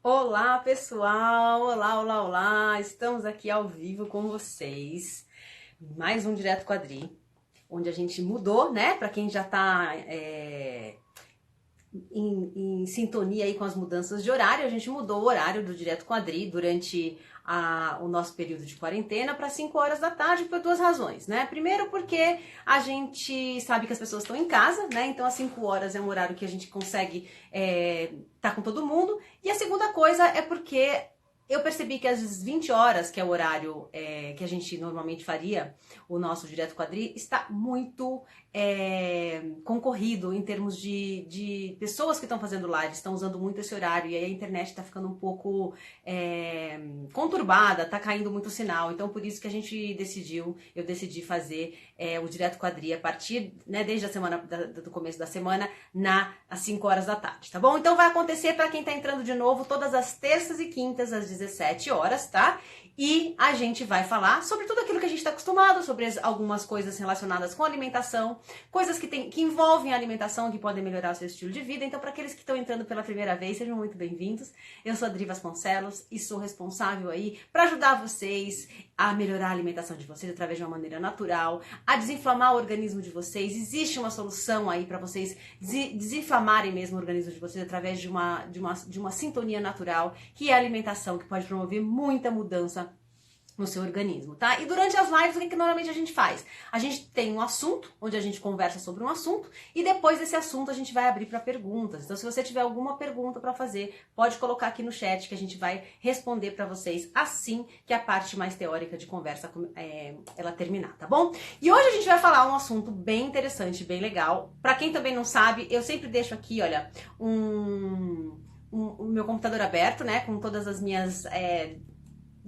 Olá, pessoal! Olá, olá, olá! Estamos aqui ao vivo com vocês. Mais um Direto Quadri, onde a gente mudou, né? Para quem já tá em sintonia aí com as mudanças de horário, a gente mudou o horário do Direto Quadri durante o nosso período de quarentena para 5 horas da tarde por duas razões, né? Primeiro porque a gente sabe que as pessoas estão em casa, né? Então às 5 horas é um horário que a gente consegue tá com todo mundo. E a segunda coisa é porque eu percebi que às 20 horas, que é o horário que a gente normalmente faria o nosso Direto Quadri, está muito concorrido em termos de pessoas que estão fazendo live, estão usando muito esse horário, e aí a internet está ficando um pouco conturbada, está caindo muito o sinal. Então por isso que eu decidi fazer o Direto Quadri a partir, né, desde a semana, do começo da semana, às 5 horas da tarde, tá bom? Então vai acontecer para quem está entrando de novo todas as terças e quintas às 17 horas, tá? E a gente vai falar sobre tudo aquilo que a gente está acostumado, sobre algumas coisas relacionadas com alimentação, coisas que envolvem a alimentação, que podem melhorar o seu estilo de vida. Então, para aqueles que estão entrando pela primeira vez, sejam muito bem-vindos. Eu sou a Dri Vasconcelos e sou responsável aí para ajudar vocês a melhorar a alimentação de vocês através de uma maneira natural, a desinflamar o organismo de vocês. Existe uma solução aí para vocês desinflamarem mesmo o organismo de vocês através de uma sintonia natural, que é a alimentação, que pode promover muita mudança no seu organismo, tá? E durante as lives, o que normalmente a gente faz? A gente tem um assunto, onde a gente conversa sobre um assunto, e depois desse assunto a gente vai abrir para perguntas. Então, se você tiver alguma pergunta para fazer, pode colocar aqui no chat que a gente vai responder para vocês assim que a parte mais teórica de conversa ela terminar, tá bom? E hoje a gente vai falar um assunto bem interessante, bem legal. Para quem também não sabe, eu sempre deixo aqui, olha, o meu computador aberto, né, com todas as minhas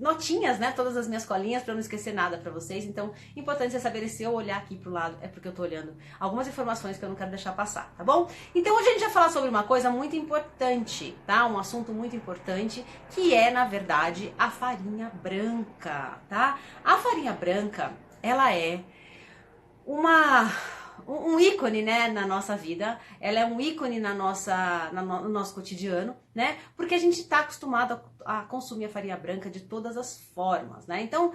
notinhas, né? Todas as minhas colinhas para não esquecer nada para vocês. Então, importante você saber, se eu olhar aqui pro lado, é porque eu tô olhando algumas informações que eu não quero deixar passar, tá bom? Então, hoje a gente vai falar sobre uma coisa muito importante, tá? Um assunto muito importante, que é, na verdade, a farinha branca, tá? A farinha branca, ela é um ícone, né, na nossa vida. Ela é um ícone no nosso cotidiano, né? Porque a gente está acostumado a consumir a farinha branca de todas as formas, né? Então,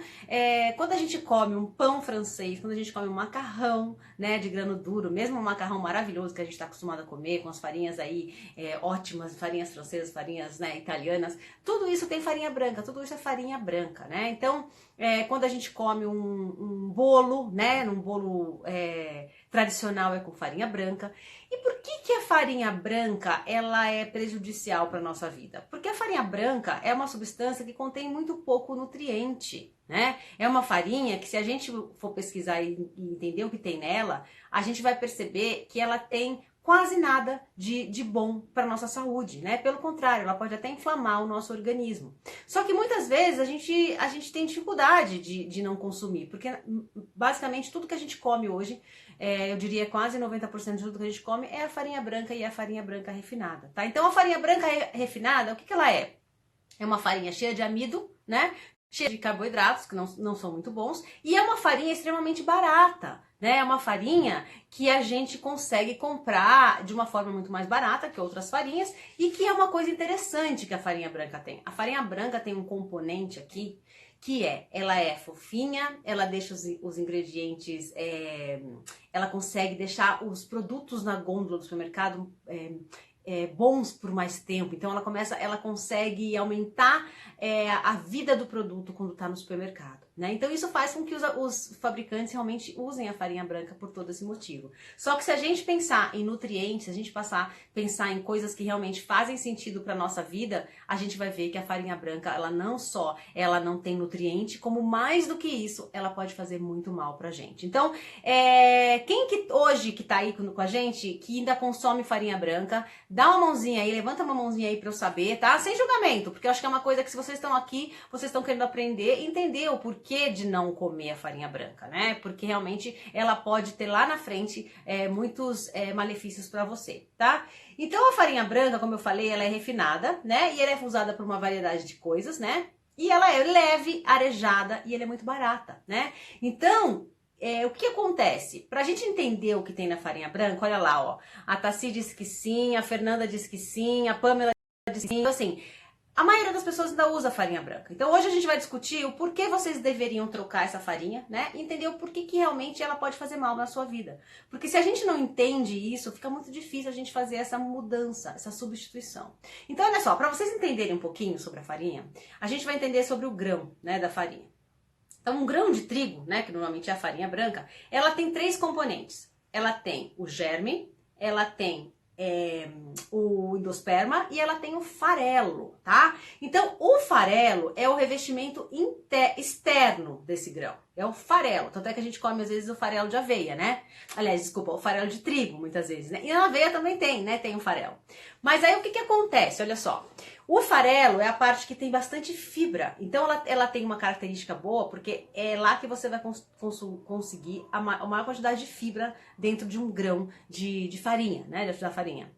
quando a gente come um pão francês, quando a gente come um macarrão, né, de grano duro, mesmo um macarrão maravilhoso que a gente está acostumado a comer, com as farinhas aí ótimas, farinhas francesas, farinhas, né, italianas, tudo isso tem farinha branca, tudo isso é farinha branca, né? Então, quando a gente come um bolo, né, um bolo tradicional, é com farinha branca. E por que a farinha branca ela é prejudicial para a nossa vida? Porque a farinha branca é uma substância que contém muito pouco nutriente, né? É uma farinha que, se a gente for pesquisar e entender o que tem nela, a gente vai perceber que ela tem quase nada de bom para nossa saúde, né? Pelo contrário, ela pode até inflamar o nosso organismo. Só que muitas vezes a gente tem dificuldade de não consumir, porque basicamente tudo que a gente come hoje, eu diria quase 90% de tudo que a gente come é a farinha branca, e a farinha branca refinada, tá? Então a farinha branca refinada, o que ela é? É uma farinha cheia de amido, né? Cheia de carboidratos, que não são muito bons, e é uma farinha extremamente barata, né? É uma farinha que a gente consegue comprar de uma forma muito mais barata que outras farinhas, e que é uma coisa interessante que a farinha branca tem. A farinha branca tem um componente aqui, que ela é fofinha, ela deixa os ingredientes, ela consegue deixar os produtos na gôndola do supermercado bons por mais tempo. Então ela consegue aumentar a vida do produto quando está no supermercado, né? Então isso faz com que os fabricantes realmente usem a farinha branca por todo esse motivo. Só que se a gente pensar em nutrientes, se a gente pensar em coisas que realmente fazem sentido para nossa vida, a gente vai ver que a farinha branca, ela não tem nutriente, como mais do que isso, ela pode fazer muito mal pra gente. Então, quem que hoje que tá aí com a gente, que ainda consome farinha branca, dá uma mãozinha aí, levanta uma mãozinha aí pra eu saber, tá? Sem julgamento, porque eu acho que é uma coisa que, se vocês estão aqui, vocês estão querendo aprender e entender o porquê de não comer a farinha branca, né? Porque realmente ela pode ter lá na frente muitos malefícios pra você, tá? Então a farinha branca, como eu falei, ela é refinada, né? E ela é usada por uma variedade de coisas, né? E ela é leve, arejada, e ela é muito barata, né? Então, o que acontece? Pra gente entender o que tem na farinha branca, olha lá, ó. A Tassi disse que sim, a Fernanda disse que sim, a Pamela disse que sim. Então, assim, a maioria das pessoas ainda usa farinha branca. Então hoje a gente vai discutir o porquê vocês deveriam trocar essa farinha, né? E entender o porquê que realmente ela pode fazer mal na sua vida. Porque se a gente não entende isso, fica muito difícil a gente fazer essa mudança, essa substituição. Então olha só, para vocês entenderem um pouquinho sobre a farinha, a gente vai entender sobre o grão, né, da farinha. Então um grão de trigo, né, que normalmente é a farinha branca, ela tem 3 componentes. Ela tem o germe, ela tem o endosperma e ela tem o farelo, tá? Então, o farelo é o revestimento externo desse grão. É o farelo. Tanto é que a gente come, às vezes, o farelo de aveia, né? Aliás, desculpa, o farelo de trigo, muitas vezes, né? E na aveia também tem, né? Tem o farelo. Mas aí, o que acontece? Olha só. O farelo é a parte que tem bastante fibra. Então, ela tem uma característica boa, porque é lá que você vai conseguir a maior quantidade de fibra dentro de um grão de farinha, né? Da farinha.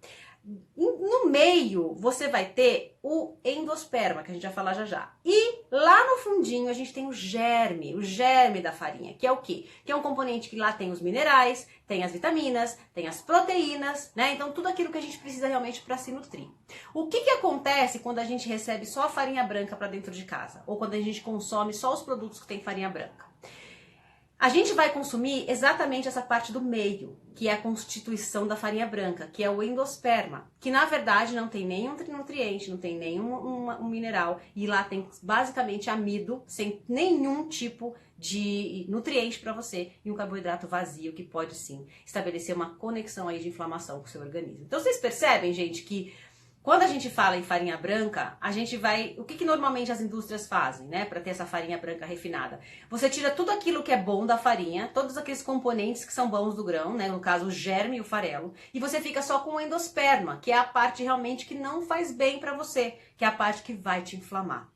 No meio, você vai ter o endosperma, que a gente vai falar já já. E lá no fundinho, a gente tem o germe da farinha, que é o quê? Que é um componente que lá tem os minerais, tem as vitaminas, tem as proteínas, né? Então, tudo aquilo que a gente precisa realmente para se nutrir. O que acontece quando a gente recebe só a farinha branca para dentro de casa? Ou quando a gente consome só os produtos que tem farinha branca? A gente vai consumir exatamente essa parte do meio, que é a constituição da farinha branca, que é o endosperma, que na verdade não tem nenhum nutriente, não tem nenhum mineral, e lá tem basicamente amido, sem nenhum tipo de nutriente para você, e um carboidrato vazio que pode sim estabelecer uma conexão aí de inflamação com o seu organismo. Então vocês percebem, gente, que quando a gente fala em farinha branca, a gente vai... O que normalmente as indústrias fazem, né? Para ter essa farinha branca refinada? Você tira tudo aquilo que é bom da farinha, todos aqueles componentes que são bons do grão, né? No caso, o germe e o farelo. E você fica só com o endosperma, que é a parte realmente que não faz bem para você, que é a parte que vai te inflamar.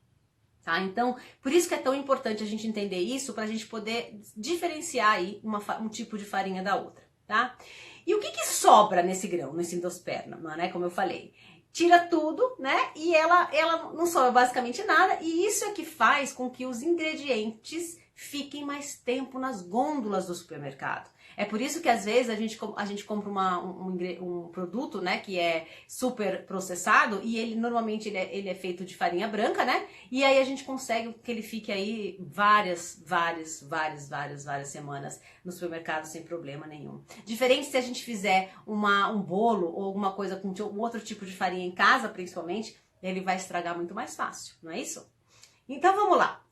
Tá? Então, por isso que é tão importante a gente entender isso, para a gente poder diferenciar aí um tipo de farinha da outra, tá? E o que sobra nesse grão, nesse endosperma, né? Como eu falei. Tira tudo, né? E ela não sobra basicamente nada. E isso é que faz com que os ingredientes fiquem mais tempo nas gôndolas do supermercado. É por isso que às vezes a gente compra um produto, né, que é super processado e ele normalmente ele é feito de farinha branca, né? E aí a gente consegue que ele fique aí várias semanas no supermercado sem problema nenhum. Diferente se a gente fizer um bolo ou alguma coisa com outro tipo de farinha em casa, principalmente, ele vai estragar muito mais fácil, não é isso? Então vamos lá.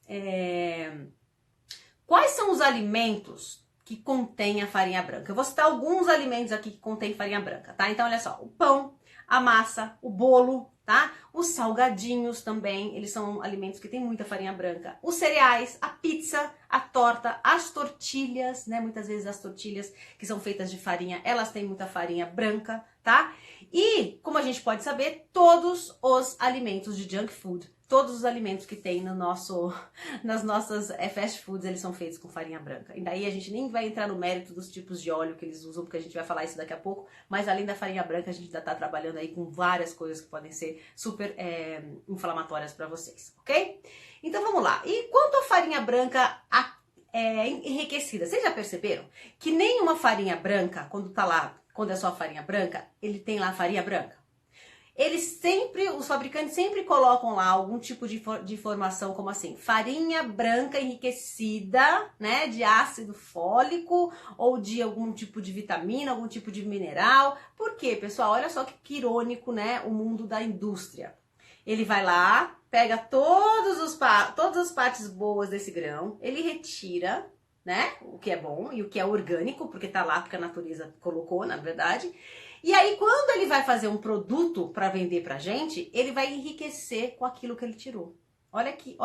Quais são os alimentos que contém a farinha branca? Eu vou citar alguns alimentos aqui que contém farinha branca, tá? Então, olha só, o pão, a massa, o bolo, tá? Os salgadinhos também, eles são alimentos que têm muita farinha branca. Os cereais, a pizza, a torta, as tortilhas, né? Muitas vezes as tortilhas que são feitas de farinha, elas têm muita farinha branca, tá? E, como a gente pode saber, todos os alimentos de junk food, todos os alimentos que tem nas nossas fast foods, eles são feitos com farinha branca. E daí a gente nem vai entrar no mérito dos tipos de óleo que eles usam, porque a gente vai falar isso daqui a pouco. Mas além da farinha branca, a gente ainda tá trabalhando aí com várias coisas que podem ser super inflamatórias para vocês, ok? Então vamos lá. E quanto à farinha branca enriquecida, vocês já perceberam que nenhuma farinha branca, quando é só farinha branca, ele tem lá farinha branca? Os fabricantes sempre colocam lá algum tipo de informação como assim, farinha branca enriquecida, né, de ácido fólico ou de algum tipo de vitamina, algum tipo de mineral. Por quê, pessoal? Olha só que irônico, né, o mundo da indústria. Ele vai lá, pega todas as partes boas desse grão, ele retira, né, o que é bom e o que é orgânico, porque tá lá porque a natureza colocou, na verdade. E aí, quando ele vai fazer um produto para vender pra gente, ele vai enriquecer com aquilo que ele tirou. Olha que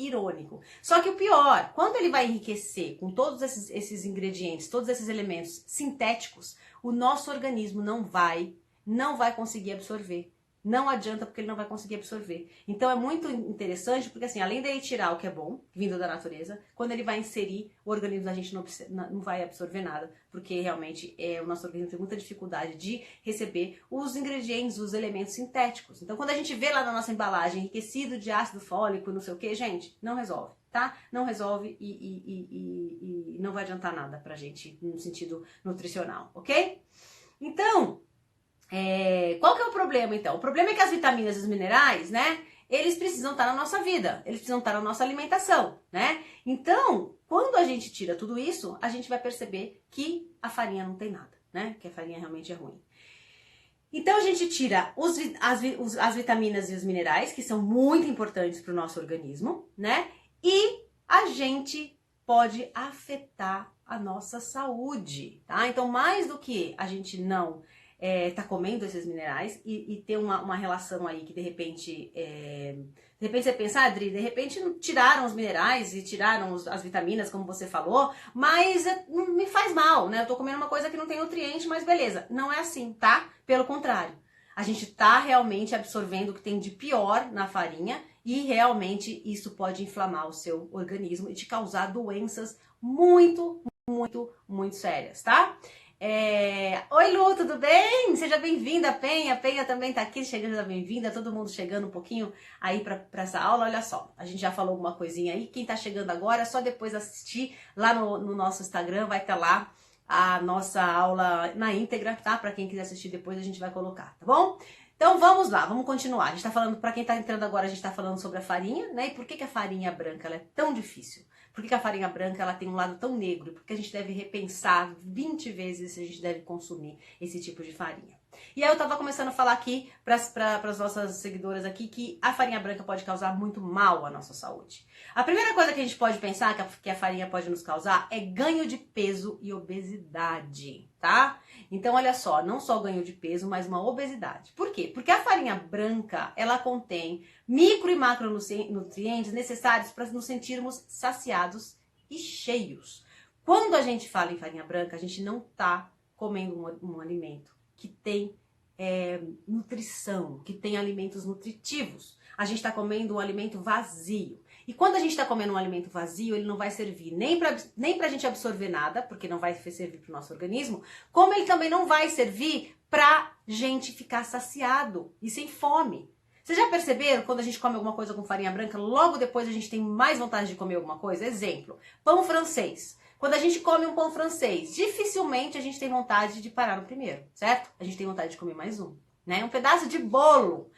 irônico. Só que o pior, quando ele vai enriquecer com todos esses ingredientes, todos esses elementos sintéticos, o nosso organismo não vai conseguir absorver. Não adianta, porque ele não vai conseguir absorver. Então é muito interessante, porque assim, além dele tirar o que é bom, vindo da natureza, quando ele vai inserir, o organismo da gente não vai absorver nada, porque realmente o nosso organismo tem muita dificuldade de receber os ingredientes, os elementos sintéticos. Então quando a gente vê lá na nossa embalagem enriquecido de ácido fólico, não sei o que, gente, não resolve, tá? Não resolve e não vai adiantar nada pra gente no sentido nutricional, ok? Então, qual que é o problema, então? O problema é que as vitaminas e os minerais, né, eles precisam estar na nossa vida, eles precisam estar na nossa alimentação, né? Então, quando a gente tira tudo isso, a gente vai perceber que a farinha não tem nada, né? Que a farinha realmente é ruim. Então a gente tira as vitaminas e os minerais, que são muito importantes para o nosso organismo, né? E a gente pode afetar a nossa saúde, tá? Então, mais do que a gente não tá comendo esses minerais e ter uma relação aí que de repente você pensa, Adri, de repente tiraram os minerais e tiraram as vitaminas, como você falou, mas não me faz mal, né? Eu tô comendo uma coisa que não tem nutriente, mas beleza. Não é assim, tá? Pelo contrário. A gente tá realmente absorvendo o que tem de pior na farinha e realmente isso pode inflamar o seu organismo e te causar doenças muito, muito, muito sérias, tá? Oi, Lu, tudo bem? Seja bem-vinda, Penha. Penha também tá aqui, seja bem-vinda. Todo mundo chegando um pouquinho aí pra essa aula. Olha só, a gente já falou alguma coisinha aí. Quem tá chegando agora, é só depois assistir lá no nosso Instagram, vai estar lá a nossa aula na íntegra, tá? Pra quem quiser assistir depois, a gente vai colocar, tá bom? Então vamos lá, vamos continuar. A gente tá falando, pra quem tá entrando agora, a gente tá falando sobre a farinha, né? E por que a farinha branca ela é tão difícil? Por que a farinha branca ela tem um lado tão negro? Porque a gente deve repensar 20 vezes se a gente deve consumir esse tipo de farinha. E aí eu tava começando a falar aqui para as nossas seguidoras aqui que a farinha branca pode causar muito mal à nossa saúde. A primeira coisa que a gente pode pensar que a farinha pode nos causar é ganho de peso e obesidade, tá? Então olha só, não só ganho de peso, mas uma obesidade. Por quê? Porque a farinha branca, ela contém micro e macronutrientes necessários para nos sentirmos saciados e cheios. Quando a gente fala em farinha branca, a gente não tá comendo um alimento que tem nutrição, que tem alimentos nutritivos. A gente está comendo um alimento vazio. E quando a gente está comendo um alimento vazio, ele não vai servir nem para a gente absorver nada, porque não vai servir para o nosso organismo, como ele também não vai servir para gente ficar saciado e sem fome. Vocês já perceberam quando a gente come alguma coisa com farinha branca, logo depois a gente tem mais vontade de comer alguma coisa? Exemplo, pão francês. Quando a gente come um pão francês, dificilmente a gente tem vontade de parar no primeiro, certo? A gente tem vontade de comer mais um, né? Um pedaço de bolo,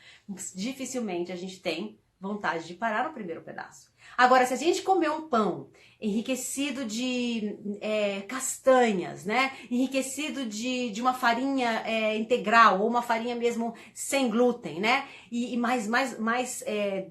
dificilmente a gente tem vontade de parar no primeiro pedaço. Agora, se a gente comer um pão enriquecido de castanhas, né? Enriquecido de uma farinha integral ou uma farinha mesmo sem glúten, né? E mais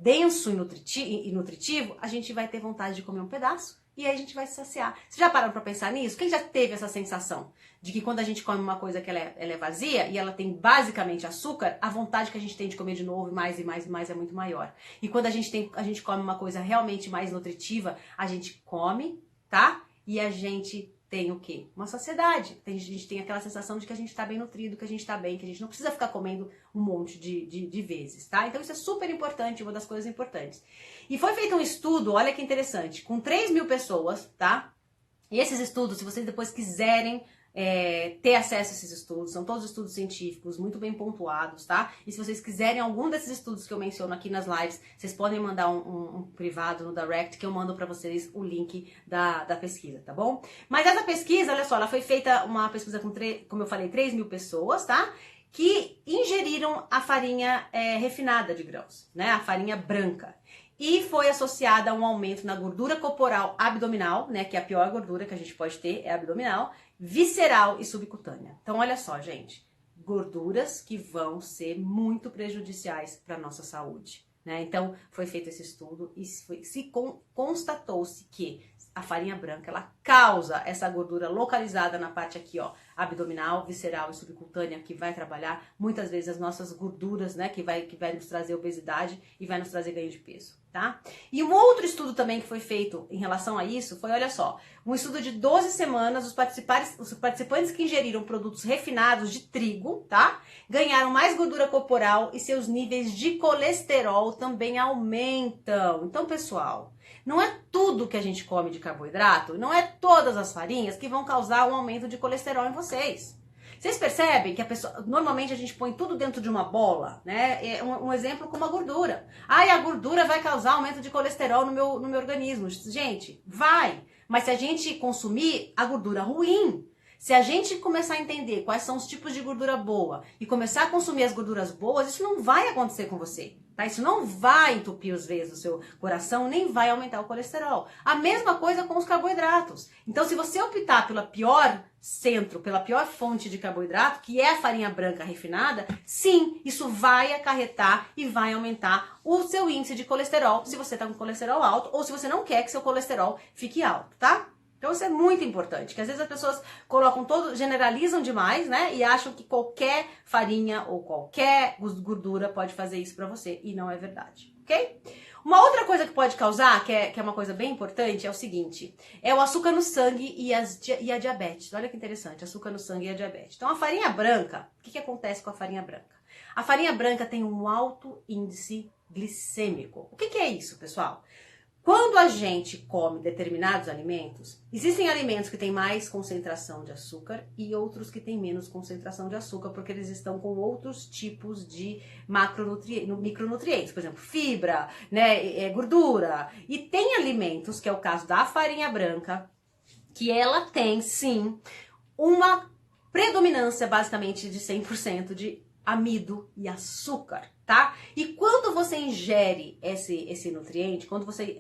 denso e nutritivo, a gente vai ter vontade de comer um pedaço. E aí a gente vai se saciar. Vocês já pararam pra pensar nisso? Quem já teve essa sensação de que quando a gente come uma coisa que ela é vazia e ela tem basicamente açúcar, a vontade que a gente tem de comer de novo, mais e mais e mais, é muito maior. E quando a gente come uma coisa realmente mais nutritiva, a gente come, tá? E a gente tem o quê? Uma saciedade. A gente tem aquela sensação de que a gente tá bem nutrido, que a gente tá bem, que a gente não precisa ficar comendo um monte de vezes, tá? Então isso é super importante, uma das coisas importantes. E foi feito um estudo, olha que interessante, com 3.000 pessoas, tá? E esses estudos, se vocês depois quiserem ter acesso a esses estudos, são todos estudos científicos, muito bem pontuados, tá? E se vocês quiserem algum desses estudos que eu menciono aqui nas lives, vocês podem mandar um privado no direct, que eu mando pra vocês o link da pesquisa, tá bom? Mas essa pesquisa, olha só, ela foi feita, uma pesquisa com, como eu falei, 3.000 pessoas, tá? Que ingeriram a farinha refinada de grãos, né? A farinha branca. E foi associada a um aumento na gordura corporal abdominal, né? Que é a pior gordura que a gente pode ter, é abdominal, visceral e subcutânea. Então, olha só, gente. Gorduras que vão ser muito prejudiciais para a nossa saúde, né? Então, foi feito esse estudo e constatou-se que a farinha branca, ela causa essa gordura localizada na parte aqui, ó, abdominal, visceral e subcutânea, que vai trabalhar muitas vezes as nossas gorduras, né, que vai nos trazer obesidade e vai nos trazer ganho de peso, tá? E um outro estudo também que foi feito em relação a isso foi, olha só, um estudo de 12 semanas, os participantes que ingeriram produtos refinados de trigo, tá? Ganharam mais gordura corporal e seus níveis de colesterol também aumentam. Então, pessoal, não é tudo que a gente come de carboidrato, não é todas as farinhas que vão causar um aumento de colesterol em vocês. Vocês percebem que normalmente a gente põe tudo dentro de uma bola, né? Um exemplo como a gordura. A gordura vai causar aumento de colesterol no meu organismo. Gente, vai. Mas se a gente consumir a gordura ruim, se a gente começar a entender quais são os tipos de gordura boa e começar a consumir as gorduras boas, isso não vai acontecer com você. tá? Isso não vai entupir os veios do seu coração, nem vai aumentar o colesterol. A mesma coisa com os carboidratos. Então, se você optar pela pior centro, pela pior fonte de carboidrato, que é a farinha branca refinada, sim, isso vai acarretar e vai aumentar o seu índice de colesterol, se você tá com colesterol alto ou se você não quer que seu colesterol fique alto, tá? Então isso é muito importante, que às vezes as pessoas colocam generalizam demais, né? E acham que qualquer farinha ou qualquer gordura pode fazer isso pra você, e não é verdade, ok? Uma outra coisa que pode causar, que é uma coisa bem importante, é o seguinte, é o açúcar no sangue e a diabetes. Olha que interessante, açúcar no sangue e a diabetes. Então a farinha branca, o que acontece com a farinha branca? A farinha branca tem um alto índice glicêmico. O que é isso, pessoal? Quando a gente come determinados alimentos, existem alimentos que têm mais concentração de açúcar e outros que têm menos concentração de açúcar, porque eles estão com outros tipos de micronutrientes, por exemplo, fibra, né, gordura. E tem alimentos, que é o caso da farinha branca, que ela tem, sim, uma predominância basicamente de 100% de amido e açúcar, tá? E quando você ingere esse nutriente, quando você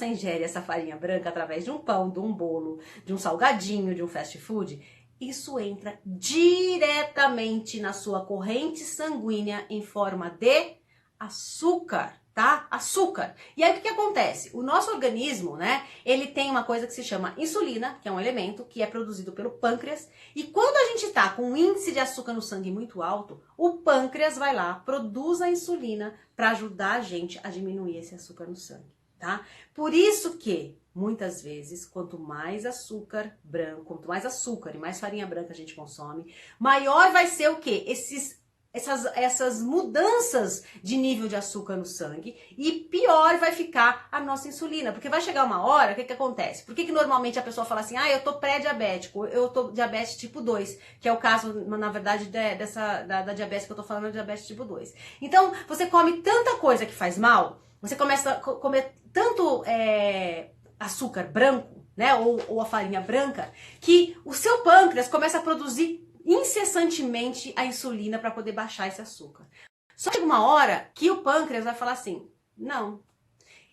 ingere essa farinha branca através de um pão, de um bolo, de um salgadinho, de um fast food, isso entra diretamente na sua corrente sanguínea em forma de açúcar, tá? Açúcar. E aí o que acontece? O nosso organismo, né, ele tem uma coisa que se chama insulina, que é um elemento que é produzido pelo pâncreas, e quando a gente tá com um índice de açúcar no sangue muito alto, o pâncreas vai lá, produz a insulina para ajudar a gente a diminuir esse açúcar no sangue, tá? Por isso que muitas vezes, quanto mais açúcar branco, quanto mais açúcar e mais farinha branca a gente consome, maior vai ser o quê? Essas mudanças de nível de açúcar no sangue, e pior vai ficar a nossa insulina, porque vai chegar uma hora, o que acontece? Por que normalmente a pessoa fala assim, eu tô pré-diabético, eu tô diabetes tipo 2, que é o caso, na verdade, da diabetes que eu tô falando, é diabetes tipo 2. Então, você come tanta coisa que faz mal, você começa a comer tanto açúcar branco, né, ou a farinha branca, que o seu pâncreas começa a produzir incessantemente a insulina para poder baixar esse açúcar. Só chega uma hora que o pâncreas vai falar assim, não,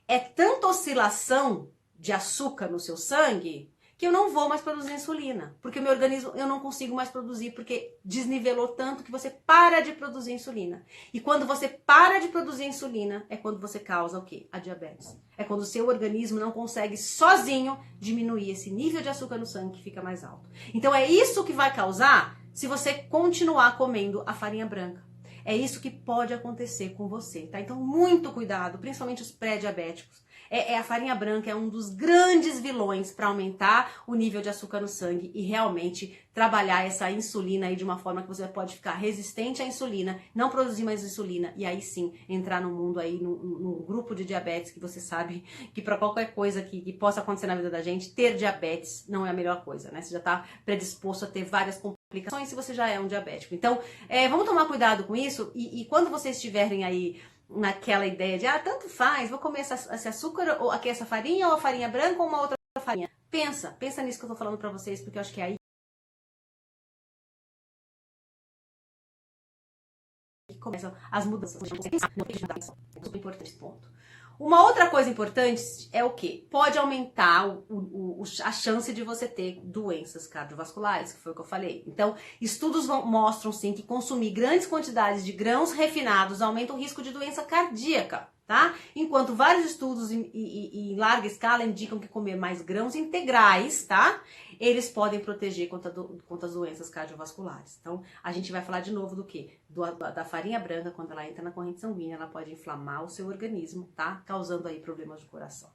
é tanta oscilação de açúcar no seu sangue que eu não vou mais produzir insulina, porque o meu organismo eu não consigo mais produzir, porque desnivelou tanto que você para de produzir insulina. E quando você para de produzir insulina, é quando você causa o quê? A diabetes. É quando o seu organismo não consegue sozinho diminuir esse nível de açúcar no sangue que fica mais alto. Então é isso que vai causar se você continuar comendo a farinha branca. É isso que pode acontecer com você, tá? Então muito cuidado, principalmente os pré-diabéticos. A farinha branca é um dos grandes vilões para aumentar o nível de açúcar no sangue e realmente trabalhar essa insulina aí de uma forma que você pode ficar resistente à insulina, não produzir mais insulina e aí sim entrar no mundo aí, num grupo de diabetes, que você sabe que para qualquer coisa que possa acontecer na vida da gente, ter diabetes não é a melhor coisa, né? Você já está predisposto a ter várias complicações se você já é um diabético. Então, vamos tomar cuidado com isso e quando vocês estiverem aí naquela ideia de, tanto faz, vou comer esse açúcar, ou aqui essa farinha, ou a farinha branca, ou uma outra farinha. Pensa nisso que eu tô falando pra vocês, porque eu acho que é aí que começam as mudanças. É super importante esse ponto. Uma outra coisa importante é o quê? Pode aumentar a chance de você ter doenças cardiovasculares, que foi o que eu falei. Então, estudos mostram sim que consumir grandes quantidades de grãos refinados aumenta o risco de doença cardíaca, tá? Enquanto vários estudos em larga escala indicam que comer mais grãos integrais, tá? Eles podem proteger contra as doenças cardiovasculares. Então, a gente vai falar de novo do quê? Da farinha branca, quando ela entra na corrente sanguínea, ela pode inflamar o seu organismo, tá? Causando aí problemas de coração.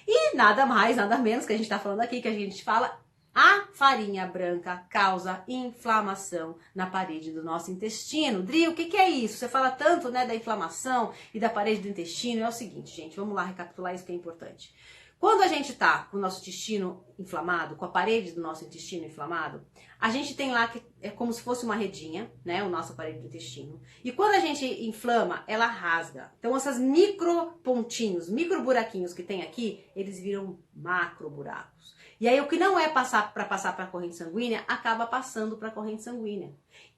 E nada mais, nada menos que a gente tá falando aqui, que a gente fala, a farinha branca causa inflamação na parede do nosso intestino. Dri, o que é isso? Você fala tanto, né, da inflamação e da parede do intestino. É o seguinte, gente, vamos lá recapitular isso que é importante. Quando a gente tá com o nosso intestino inflamado, com a parede do nosso intestino inflamado, a gente tem lá que é como se fosse uma redinha, né, o nosso parede do intestino. E quando a gente inflama, ela rasga. Então essas micro pontinhos, micro buraquinhos que tem aqui, eles viram macro buracos. E aí o que não é para passar para a corrente sanguínea, acaba passando para a corrente sanguínea.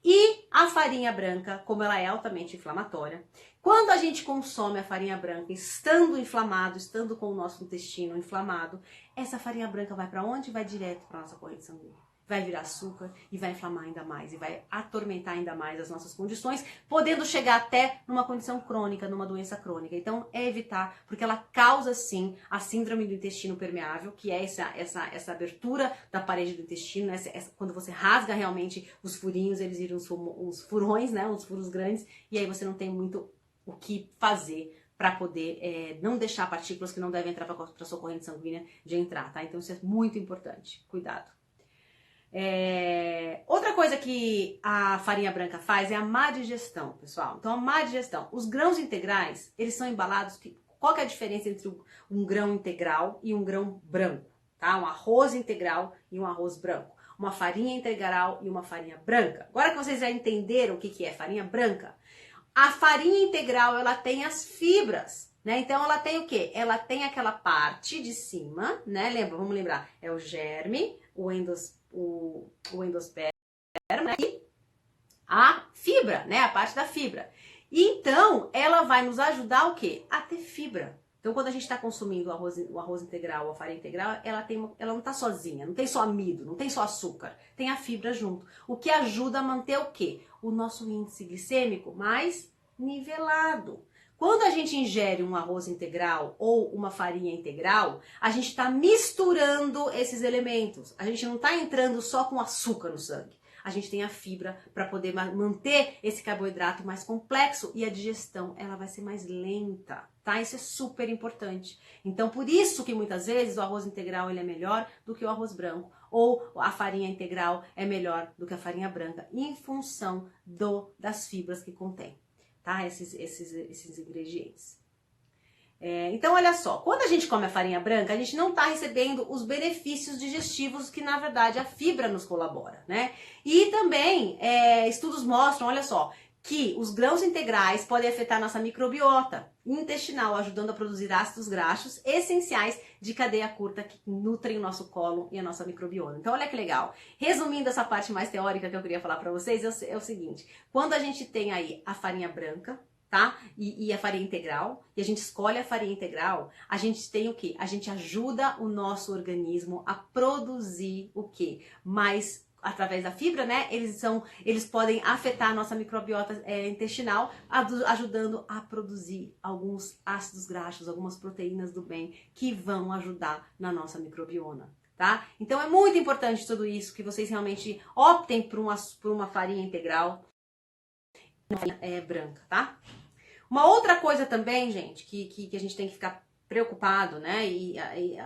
E a farinha branca, como ela é altamente inflamatória, Quando a gente consome a farinha branca estando inflamado, estando com o nosso intestino inflamado, essa farinha branca vai para onde? Vai direto para nossa corrente sanguínea. Vai virar açúcar e vai inflamar ainda mais e vai atormentar ainda mais as nossas condições, podendo chegar até numa condição crônica, numa doença crônica. Então, é evitar, porque ela causa sim a síndrome do intestino permeável, que é essa abertura da parede do intestino, né? Quando você rasga realmente os furinhos, eles viram uns furões, né? Uns furos grandes, e aí você não tem muito o que fazer para poder não deixar partículas que não devem entrar para a sua corrente sanguínea de entrar, tá? Então, isso é muito importante. Cuidado. Outra coisa que a farinha branca faz é a má digestão, pessoal. Então, a má digestão. Os grãos integrais, eles são embalados... Qual que é a diferença entre um grão integral e um grão branco? Tá? Um arroz integral e um arroz branco. Uma farinha integral e uma farinha branca. Agora que vocês já entenderam o que é farinha branca, a farinha integral, ela tem as fibras, né? Então, ela tem o quê? Ela tem aquela parte de cima, né? Vamos lembrar, é o germe, o endosperma, né? E a fibra, né? A parte da fibra. Então, ela vai nos ajudar o quê? A ter fibra. Então, quando a gente está consumindo o arroz integral, a farinha integral, ela não está sozinha, não tem só amido, não tem só açúcar, tem a fibra junto. O que ajuda a manter o quê? O nosso índice glicêmico mais nivelado. Quando a gente ingere um arroz integral ou uma farinha integral, a gente está misturando esses elementos. A gente não está entrando só com açúcar no sangue. A gente tem a fibra para poder manter esse carboidrato mais complexo e a digestão ela vai ser mais lenta, tá? Isso é super importante. Então, por isso que muitas vezes o arroz integral ele é melhor do que o arroz branco ou a farinha integral é melhor do que a farinha branca em função das fibras que contém. Tá? Esses ingredientes. Então, olha só, quando a gente come a farinha branca, a gente não está recebendo os benefícios digestivos que, na verdade, a fibra nos colabora, né? E também, estudos mostram, olha só, que os grãos integrais podem afetar nossa microbiota intestinal, ajudando a produzir ácidos graxos essenciais de cadeia curta que nutrem o nosso cólon e a nossa microbiota. Então, olha que legal. Resumindo essa parte mais teórica que eu queria falar para vocês, é o seguinte. Quando a gente tem aí a farinha branca, tá? E a farinha integral, e a gente escolhe a farinha integral, a gente tem o quê? A gente ajuda o nosso organismo a produzir o quê? Mais através da fibra, né? Eles podem afetar a nossa microbiota intestinal, ajudando a produzir alguns ácidos graxos, algumas proteínas do bem que vão ajudar na nossa microbiota, tá? Então é muito importante tudo isso, que vocês realmente optem por uma farinha integral, uma farinha branca, tá? Uma outra coisa também, gente, que a gente tem que ficar preocupado, né?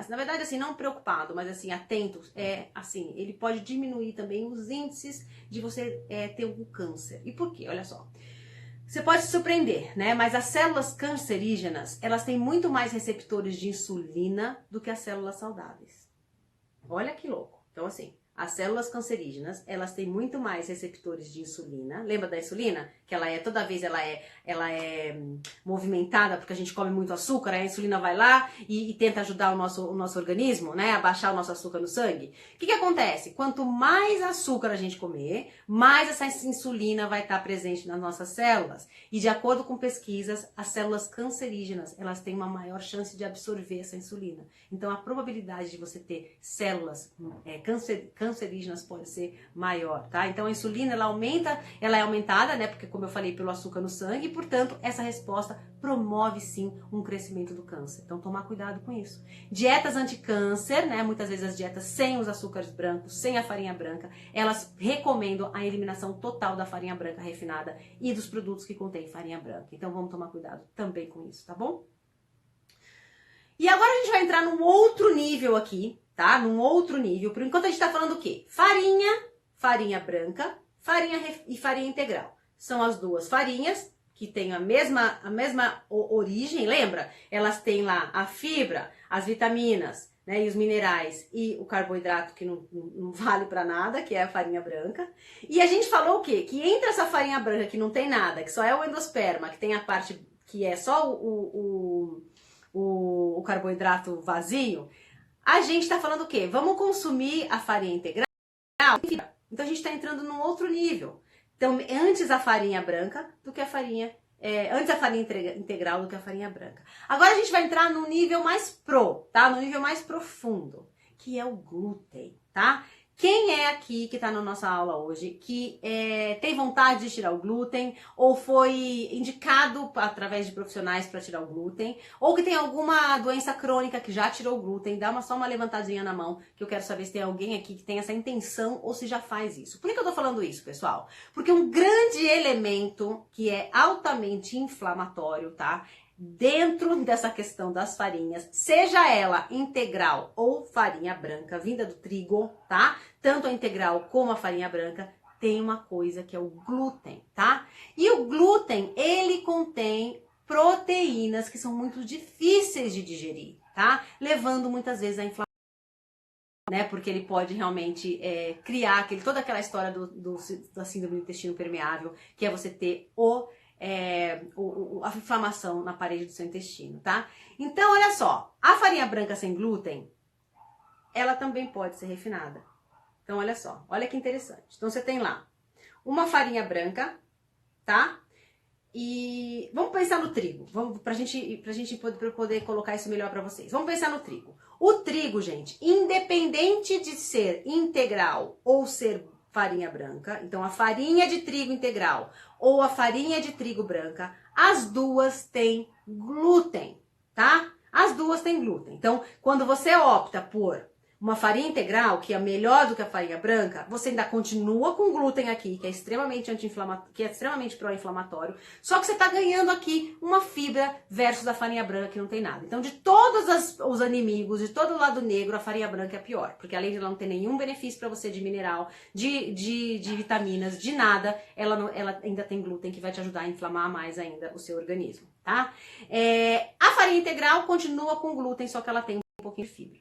Na verdade, assim, não preocupado, mas assim, atento, assim, ele pode diminuir também os índices de você ter algum câncer. E por quê? Olha só. Você pode se surpreender, né? Mas as células cancerígenas, elas têm muito mais receptores de insulina do que as células saudáveis. Olha que louco. Então, assim, as células cancerígenas, elas têm muito mais receptores de insulina. Lembra da insulina? Que toda vez ela é movimentada porque a gente come muito açúcar, a insulina vai lá e tenta ajudar o nosso organismo, né? A baixar o nosso açúcar no sangue. O que acontece? Quanto mais açúcar a gente comer, mais essa insulina vai estar presente nas nossas células. E de acordo com pesquisas, as células cancerígenas, elas têm uma maior chance de absorver essa insulina. Então, a probabilidade de você ter células cancerígenas pode ser maior, tá? Então, a insulina, ela é aumentada, né? Porque, como eu falei, pelo açúcar no sangue, e, portanto, essa resposta promove, sim, um crescimento do câncer. Então, tomar cuidado com isso. Dietas anti-câncer, né? Muitas vezes as dietas sem os açúcares brancos, sem a farinha branca, elas recomendam a eliminação total da farinha branca refinada e dos produtos que contêm farinha branca. Então, vamos tomar cuidado também com isso, tá bom? E agora a gente vai entrar num outro nível aqui, tá? Num outro nível. Por enquanto a gente tá falando o quê? Farinha branca, e farinha integral. São as duas farinhas que têm a mesma origem, lembra? Elas têm lá a fibra, as vitaminas, né, e os minerais e o carboidrato que não vale para nada, que é a farinha branca. E a gente falou o quê? Que entre essa farinha branca que não tem nada, que só é o endosperma, que tem a parte que é só o carboidrato vazio, a gente está falando o quê? Vamos consumir a farinha integral? Então a gente está entrando num outro nível. Então, antes a farinha branca do que a farinha antes a farinha integral do que a farinha branca. Agora a gente vai entrar no nível mais tá? No nível mais profundo, que é o glúten, tá? Quem é aqui que está na nossa aula hoje que tem vontade de tirar o glúten ou foi indicado através de profissionais para tirar o glúten ou que tem alguma doença crônica que já tirou o glúten? Dá só uma levantadinha na mão que eu quero saber se tem alguém aqui que tem essa intenção ou se já faz isso. Por que eu tô falando isso, pessoal? Porque um grande elemento que é altamente inflamatório, tá? Dentro dessa questão das farinhas, seja ela integral ou farinha branca, vinda do trigo, tá? Tanto a integral como a farinha branca, tem uma coisa que é o glúten, tá? E o glúten, ele contém proteínas que são muito difíceis de digerir, tá? Levando muitas vezes a inflamação, né? Porque ele pode realmente criar toda aquela história da síndrome do intestino permeável, que é você ter a inflamação na parede do seu intestino, tá? Então, olha só, a farinha branca sem glúten, ela também pode ser refinada. Então, olha só, olha que interessante. Então, você tem lá uma farinha branca, tá? E vamos pensar no trigo, pra gente poder colocar isso melhor pra vocês. Vamos pensar no trigo. O trigo, gente, independente de ser integral ou ser farinha branca, então a farinha de trigo integral ou a farinha de trigo branca, as duas têm glúten, tá? As duas têm glúten. Então, quando você opta por uma farinha integral, que é melhor do que a farinha branca, você ainda continua com glúten aqui, que é extremamente anti-inflamatório, que é extremamente pró-inflamatório, só que você está ganhando aqui uma fibra versus a farinha branca que não tem nada. Então, de todos os inimigos, de todo o lado negro, a farinha branca é a pior, porque além de ela não ter nenhum benefício para você de mineral, de vitaminas, de nada, ela ainda tem glúten que vai te ajudar a inflamar mais ainda o seu organismo, tá? A farinha integral continua com glúten, só que ela tem um pouquinho de fibra.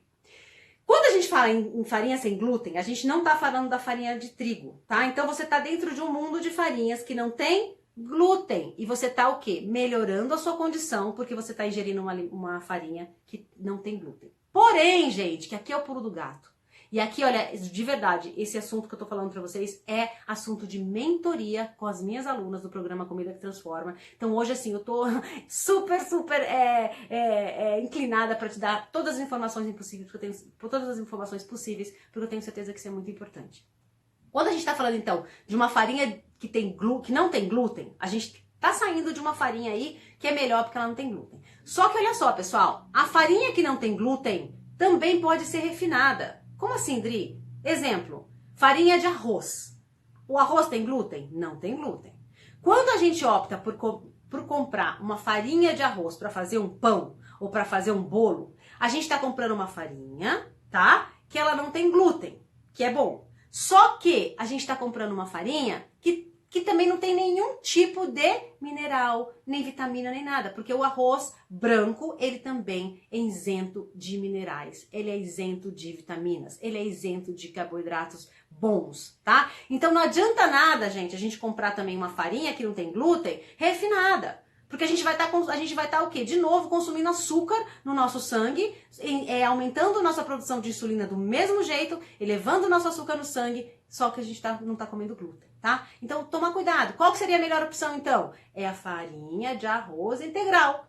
Quando a gente fala em farinha sem glúten, a gente não tá falando da farinha de trigo, tá? Então você tá dentro de um mundo de farinhas que não tem glúten. E você tá o quê? Melhorando a sua condição, porque você tá ingerindo uma farinha que não tem glúten. Porém, gente, que aqui é o pulo do gato. E aqui, olha, de verdade, esse assunto que eu tô falando pra vocês é assunto de mentoria com as minhas alunas do programa Comida que Transforma. Então hoje, assim, eu tô super inclinada pra te dar todas as informações possíveis, porque eu tenho certeza que isso é muito importante. Quando a gente tá falando, então, de uma farinha que não tem glúten, a gente tá saindo de uma farinha aí que é melhor porque ela não tem glúten. Só que olha só, pessoal, a farinha que não tem glúten também pode ser refinada. Como assim, Dri? Exemplo, farinha de arroz. O arroz tem glúten? Não tem glúten. Quando a gente opta por comprar uma farinha de arroz para fazer um pão ou para fazer um bolo, a gente está comprando uma farinha, tá? Que ela não tem glúten, que é bom. Só que a gente está comprando uma farinha que também não tem nenhum tipo de mineral, nem vitamina, nem nada. Porque o arroz branco, ele também é isento de minerais. Ele é isento de vitaminas. Ele é isento de carboidratos bons, tá? Então não adianta nada, gente, a gente comprar também uma farinha que não tem glúten refinada. Porque a gente vai estar o quê? De novo, consumindo açúcar no nosso sangue, aumentando nossa produção de insulina do mesmo jeito, elevando o nosso açúcar no sangue, só que a gente não está comendo glúten, tá? Então, toma cuidado. Qual que seria a melhor opção, então? É a farinha de arroz integral,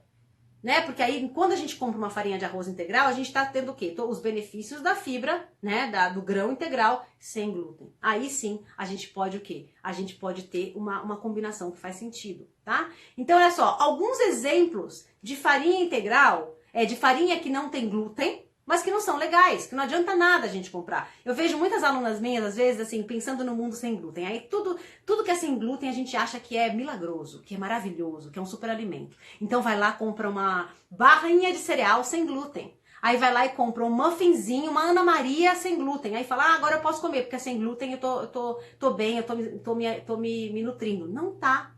né? Porque aí, quando a gente compra uma farinha de arroz integral, a gente está tendo o quê? Os benefícios da fibra, né? Do grão integral sem glúten. Aí sim, a gente pode o quê? A gente pode ter uma combinação que faz sentido, tá? Então, olha só, alguns exemplos de farinha integral, de farinha que não tem glúten, mas que não são legais, que não adianta nada a gente comprar. Eu vejo muitas alunas minhas, às vezes, assim, pensando no mundo sem glúten. Aí tudo que é sem glúten a gente acha que é milagroso, que é maravilhoso, que é um superalimento. Então vai lá, compra uma barrinha de cereal sem glúten. Aí vai lá e compra um muffinzinho, uma Ana Maria sem glúten. Aí fala, agora eu posso comer, porque sem glúten eu tô bem, eu tô me nutrindo. Não tá?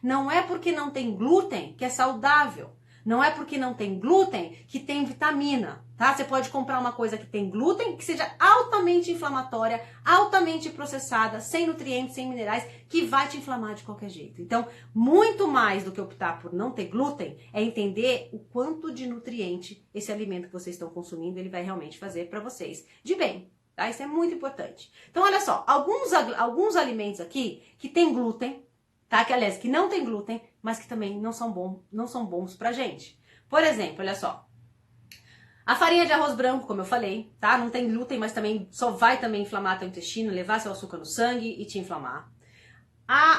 Não é porque não tem glúten que é saudável. Não é porque não tem glúten que tem vitamina, tá? Você pode comprar uma coisa que tem glúten, que seja altamente inflamatória, altamente processada, sem nutrientes, sem minerais, que vai te inflamar de qualquer jeito. Então, muito mais do que optar por não ter glúten, é entender o quanto de nutriente esse alimento que vocês estão consumindo, ele vai realmente fazer para vocês de bem, tá? Isso é muito importante. Então, olha só, alguns alimentos aqui que tem glúten, tá? Que, aliás, que não tem glúten, mas que também não são bons pra gente. Por exemplo, olha só. A farinha de arroz branco, como eu falei, tá? Não tem glúten, mas também só vai também inflamar teu intestino, levar seu açúcar no sangue e te inflamar.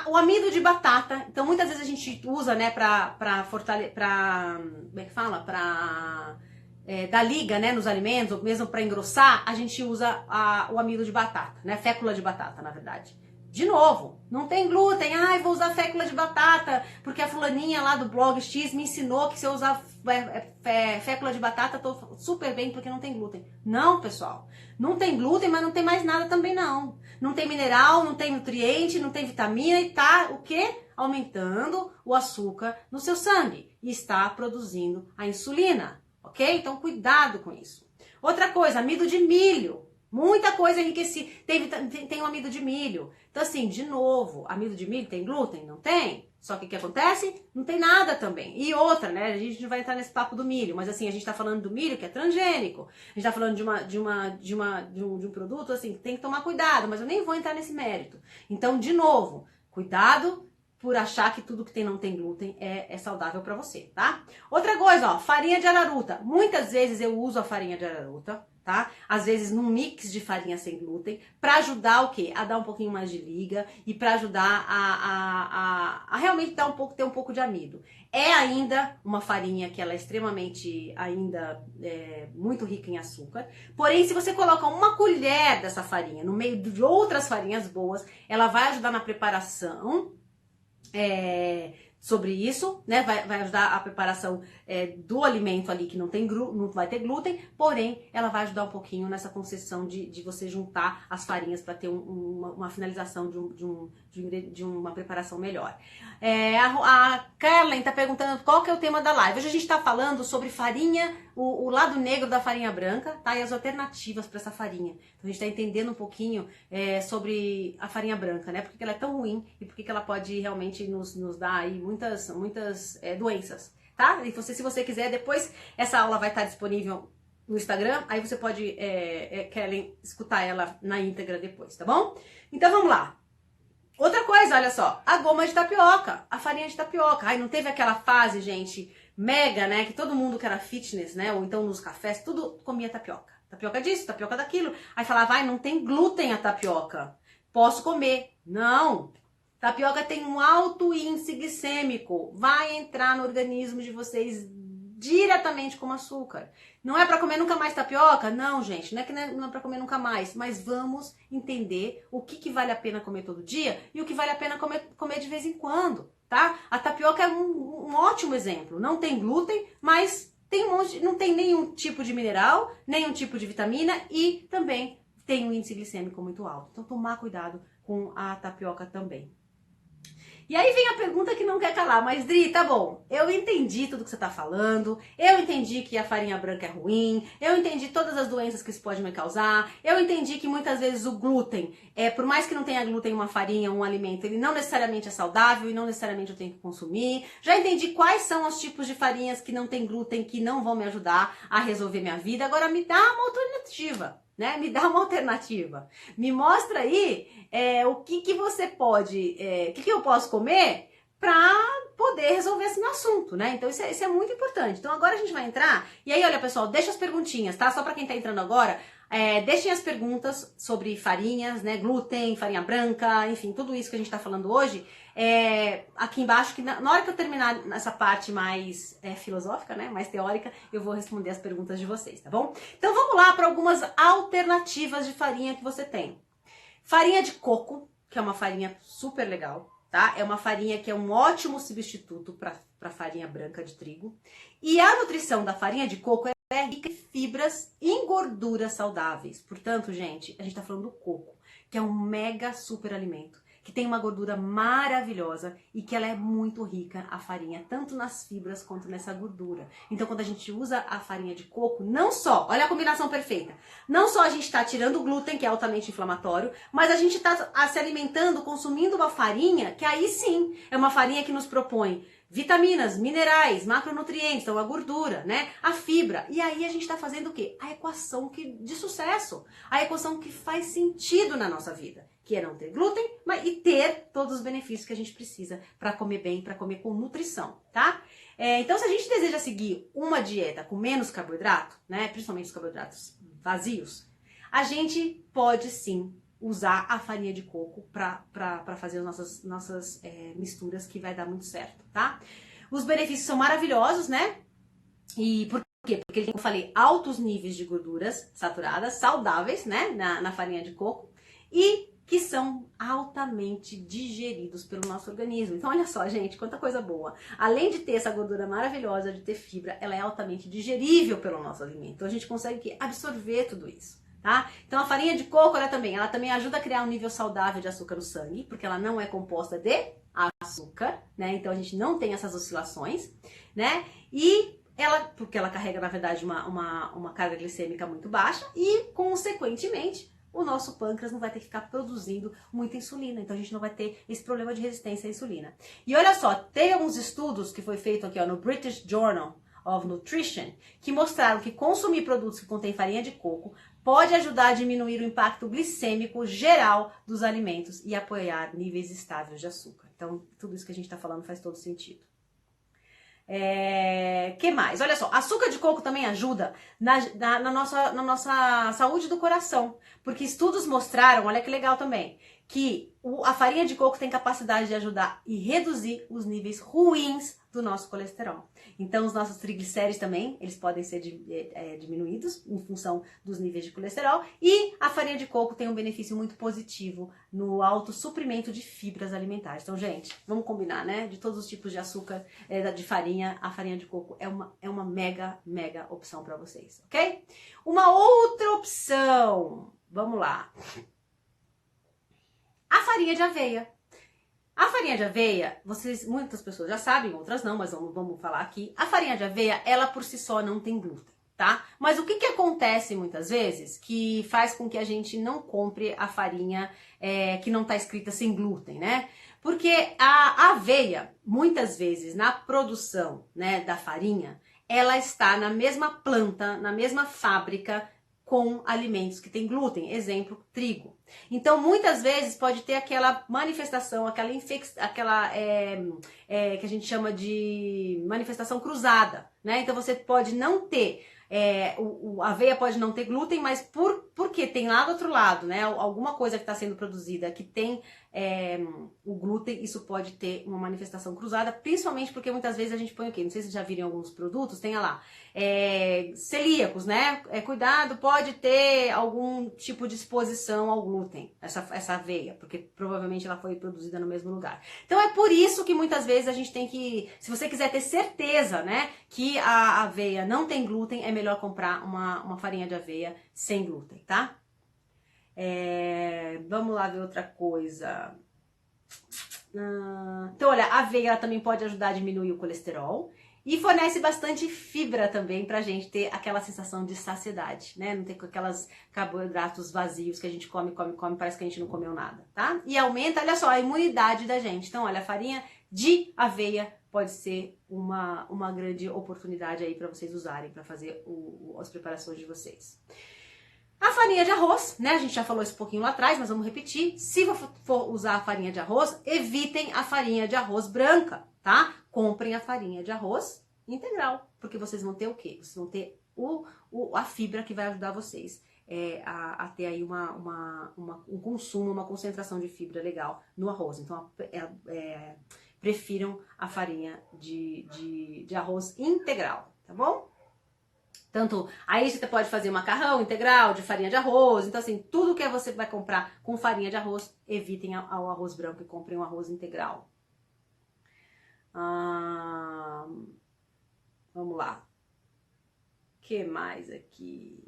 O amido de batata, então muitas vezes a gente usa, né, pra fortalecer, como é que fala? Dar liga, né, nos alimentos, ou mesmo pra engrossar, a gente usa o amido de batata, né, fécula de batata, na verdade. De novo, não tem glúten, vou usar fécula de batata, porque a fulaninha lá do blog X me ensinou que se eu usar fécula de batata, tô super bem porque não tem glúten. Não, pessoal, não tem glúten, mas não tem mais nada também não. Não tem mineral, não tem nutriente, não tem vitamina e tá o quê? Aumentando o açúcar no seu sangue e está produzindo a insulina, ok? Então cuidado com isso. Outra coisa, amido de milho. Muita coisa enriquecida. Tem o amido de milho. Então, assim, de novo, amido de milho tem glúten? Não tem? Só que o que acontece? Não tem nada também. E outra, né? A gente não vai entrar nesse papo do milho, mas assim, a gente tá falando do milho que é transgênico. A gente tá falando de um produto, assim, que tem que tomar cuidado, mas eu nem vou entrar nesse mérito. Então, de novo, cuidado por achar que tudo que não tem glúten é saudável para você, tá? Outra coisa, ó, farinha de araruta. Muitas vezes eu uso a farinha de araruta, tá? Às vezes num mix de farinha sem glúten, para ajudar o quê? A dar um pouquinho mais de liga e para ajudar a realmente ter um pouco de amido. É ainda uma farinha que ela é extremamente muito rica em açúcar. Porém, se você coloca uma colher dessa farinha no meio de outras farinhas boas, ela vai ajudar na preparação sobre isso, né? Vai ajudar a preparação do alimento ali que não vai ter glúten, porém ela vai ajudar um pouquinho nessa concessão de você juntar as farinhas para ter uma finalização de uma preparação melhor. A Carlen tá perguntando qual que é o tema da live. Hoje a gente tá falando sobre farinha, o lado negro da farinha branca, tá? E as alternativas para essa farinha. Então a gente tá entendendo um pouquinho sobre a farinha branca, né? Por que ela é tão ruim e por que ela pode realmente nos dar aí muitas doenças, tá? E se você quiser, depois essa aula vai estar disponível no Instagram, aí você pode, Kellen, escutar ela na íntegra depois, tá bom? Então vamos lá. Outra coisa, olha só, a goma de tapioca, a farinha de tapioca. Ai, não teve aquela fase, gente, mega, né, que todo mundo que era fitness, né, ou então nos cafés, tudo comia tapioca. Tapioca disso, tapioca daquilo. Aí falava, não tem glúten a tapioca, posso comer. Não, tapioca tem um alto índice glicêmico, vai entrar no organismo de vocês diretamente como açúcar. Não é para comer nunca mais tapioca? Não, gente, não é para comer nunca mais, mas vamos entender o que vale a pena comer todo dia e o que vale a pena comer de vez em quando, tá? A tapioca é um ótimo exemplo. Não tem glúten, mas não tem nenhum tipo de mineral, nenhum tipo de vitamina e também tem um índice glicêmico muito alto. Então, tomar cuidado com a tapioca também. E aí vem a pergunta que não quer calar, mas Dri, tá bom, eu entendi tudo que você tá falando, eu entendi que a farinha branca é ruim, eu entendi todas as doenças que isso pode me causar, eu entendi que muitas vezes o glúten, por mais que não tenha glúten em uma farinha, um alimento, ele não necessariamente é saudável e não necessariamente eu tenho que consumir, já entendi quais são os tipos de farinhas que não tem glúten, que não vão me ajudar a resolver minha vida, agora me dá uma alternativa. Né? Me dá uma alternativa. Me mostra aí o que você pode, o que eu posso comer para poder resolver esse meu assunto, né? Então isso é muito importante. Então agora a gente vai entrar, e aí olha pessoal, deixa as perguntinhas, tá? Só para quem tá entrando agora, deixem as perguntas sobre farinhas, né? Glúten, farinha branca, enfim, tudo isso que a gente tá falando hoje, aqui embaixo, que na hora que eu terminar essa parte mais filosófica, né, mais teórica, eu vou responder as perguntas de vocês, tá bom? Então vamos lá para algumas alternativas de farinha que você tem. Farinha de coco, que é uma farinha super legal, tá? É uma farinha que é um ótimo substituto para farinha branca de trigo. E a nutrição da farinha de coco é rica em fibras e em gorduras saudáveis. Portanto, gente, a gente tá falando do coco, que é um mega super alimento, que tem uma gordura maravilhosa e que ela é muito rica, a farinha, tanto nas fibras quanto nessa gordura. Então, quando a gente usa a farinha de coco, não só, olha a combinação perfeita, não só a gente está tirando o glúten, que é altamente inflamatório, mas a gente está se alimentando, consumindo uma farinha, que aí sim, é uma farinha que nos propõe vitaminas, minerais, macronutrientes, então a gordura, né? A fibra. E aí a gente está fazendo o quê? A equação de sucesso. A equação que faz sentido na nossa vida. que é não ter glúten, mas e ter todos os benefícios que a gente precisa para comer bem, para comer com nutrição, tá? Então, se a gente deseja seguir uma dieta com menos carboidrato, né, principalmente os carboidratos vazios, a gente pode sim usar a farinha de coco para fazer as nossas misturas, que vai dar muito certo, tá? Os benefícios são maravilhosos, né? E por quê? Porque ele tem, como eu falei, altos níveis de gorduras saturadas, saudáveis, né, na farinha de coco, e que são altamente digeridos pelo nosso organismo. Então, olha só, gente, quanta coisa boa. Além de ter essa gordura maravilhosa, de ter fibra, ela é altamente digerível pelo nosso alimento. Então, a gente consegue absorver tudo isso, tá? Então, a farinha de coco, ela também ajuda a criar um nível saudável de açúcar no sangue, porque ela não é composta de açúcar, né? Então, a gente não tem essas oscilações, né? Porque ela carrega, na verdade, uma carga glicêmica muito baixa e, consequentemente, o nosso pâncreas não vai ter que ficar produzindo muita insulina. Então, a gente não vai ter esse problema de resistência à insulina. E olha só, tem alguns estudos que foi feito aqui, ó, no British Journal of Nutrition, que mostraram que consumir produtos que contêm farinha de coco pode ajudar a diminuir o impacto glicêmico geral dos alimentos e apoiar níveis estáveis de açúcar. Então, tudo isso que a gente está falando faz todo sentido. Que mais? Olha só, açúcar de coco também ajuda na nossa saúde do coração, porque estudos mostraram, olha que legal também, que a farinha de coco tem capacidade de ajudar e reduzir os níveis ruins do nosso colesterol. Então, os nossos triglicéridos também, eles podem ser diminuídos em função dos níveis de colesterol. E a farinha de coco tem um benefício muito positivo no autossuprimento de fibras alimentares. Então, gente, vamos combinar, né? De todos os tipos de açúcar, de farinha, a farinha de coco é uma mega opção para vocês, ok? Uma outra opção, vamos lá. A farinha de aveia. A farinha de aveia, muitas pessoas já sabem, outras não, mas vamos falar aqui. A farinha de aveia, ela por si só não tem glúten, tá? Mas o que acontece muitas vezes que faz com que a gente não compre a farinha que não tá escrita sem glúten, né? Porque a aveia, muitas vezes, na produção, né, da farinha, ela está na mesma planta, na mesma fábrica, com alimentos que têm glúten, exemplo, trigo. Então, muitas vezes pode ter aquela manifestação, aquela que a gente chama de manifestação cruzada, né? Então, você pode não ter, a aveia pode não ter glúten, mas porque tem lá do outro lado, né? Alguma coisa que está sendo produzida que tem o glúten, isso pode ter uma manifestação cruzada, principalmente porque muitas vezes a gente põe o quê? Não sei se vocês já viram em alguns produtos, tem lá, celíacos, né? Cuidado, pode ter algum tipo de exposição ao glúten, essa aveia, porque provavelmente ela foi produzida no mesmo lugar. Então é por isso que muitas vezes a gente tem que, se você quiser ter certeza, né, que a aveia não tem glúten, é melhor comprar uma farinha de aveia sem glúten, tá? Vamos lá ver outra coisa. Então, olha, a aveia ela também pode ajudar a diminuir o colesterol e fornece bastante fibra também pra gente ter aquela sensação de saciedade, né? Não ter com aquelas carboidratos vazios que a gente come, parece que a gente não comeu nada, tá? E aumenta, olha só, a imunidade da gente. Então, olha, a farinha de aveia pode ser uma grande oportunidade aí para vocês usarem para fazer as preparações de vocês. A farinha de arroz, né? A gente já falou isso um pouquinho lá atrás, mas vamos repetir. Se for usar a farinha de arroz, evitem a farinha de arroz branca, tá? Comprem a farinha de arroz integral, porque vocês vão ter o quê? Vocês vão ter a fibra que vai ajudar vocês a ter aí um consumo, uma concentração de fibra legal no arroz. Então, prefiram a farinha de arroz integral, tá bom? Tanto, aí você pode fazer macarrão integral de farinha de arroz. Então, assim, tudo que você vai comprar com farinha de arroz, evitem ao arroz branco e comprem um arroz integral. Vamos lá. O que mais aqui?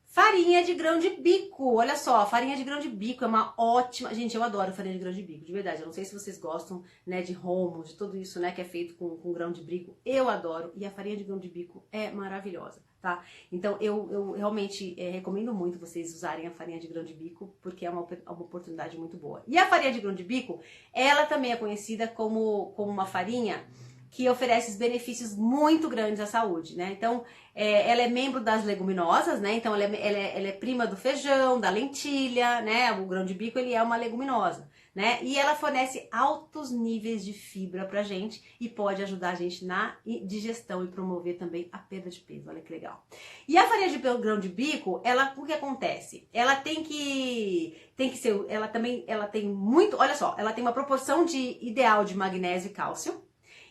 Farinha de grão de bico. Olha só, farinha de grão de bico é uma ótima... Gente, eu adoro farinha de grão de bico, de verdade. Eu não sei se vocês gostam, né, de hummus, de tudo isso, né, que é feito com grão de bico. Eu adoro. E a farinha de grão de bico é maravilhosa, tá? Então, eu realmente recomendo muito vocês usarem a farinha de grão de bico, porque é uma oportunidade muito boa. E a farinha de grão de bico, ela também é conhecida como uma farinha que oferece benefícios muito grandes à saúde, né? Então, ela é membro das leguminosas, né? Então, ela é prima do feijão, da lentilha, né? O grão de bico, ele é uma leguminosa, né? E ela fornece altos níveis de fibra pra gente e pode ajudar a gente na digestão e promover também a perda de peso. Olha que legal. E a farinha de grão de bico, o que acontece? Ela tem que ser, ela tem muito, olha só, ela tem uma proporção ideal de magnésio e cálcio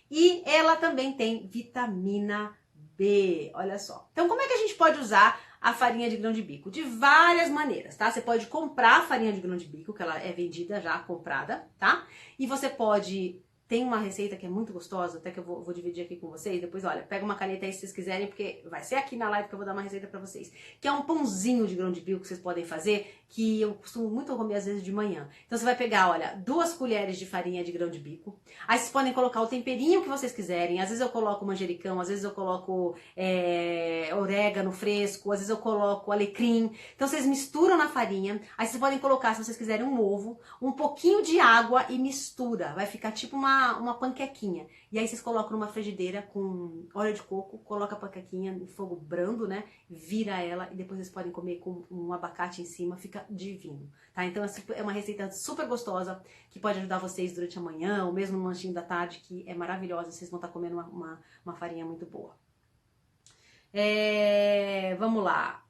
e ela também tem vitamina B, olha só. Então, como é que a gente pode usar a farinha de grão de bico? De várias maneiras, tá? Você pode comprar a farinha de grão de bico, que ela é vendida já, comprada, tá? E você pode... Tem uma receita que é muito gostosa, até que eu vou dividir aqui com vocês. Depois, olha, pega uma caneta aí se vocês quiserem, porque vai ser aqui na live que eu vou dar uma receita pra vocês. Que é um pãozinho de grão de bico que vocês podem fazer, que eu costumo muito comer às vezes de manhã. Então você vai pegar, olha, 2 colheres de farinha de grão de bico. Aí vocês podem colocar o temperinho que vocês quiserem. Às vezes eu coloco manjericão, às vezes eu coloco orégano fresco, às vezes eu coloco alecrim. Então vocês misturam na farinha. Aí vocês podem colocar, se vocês quiserem, um ovo, um pouquinho de água e mistura. Vai ficar tipo uma panquequinha. E aí vocês colocam numa frigideira com óleo de coco, coloca a panquequinha em fogo brando, né? Vira ela e depois vocês podem comer com um abacate em cima, fica divino, tá? Então é uma receita super gostosa que pode ajudar vocês durante a manhã ou mesmo no lanchinho da tarde, que é maravilhosa, vocês vão estar comendo uma farinha muito boa. Vamos lá.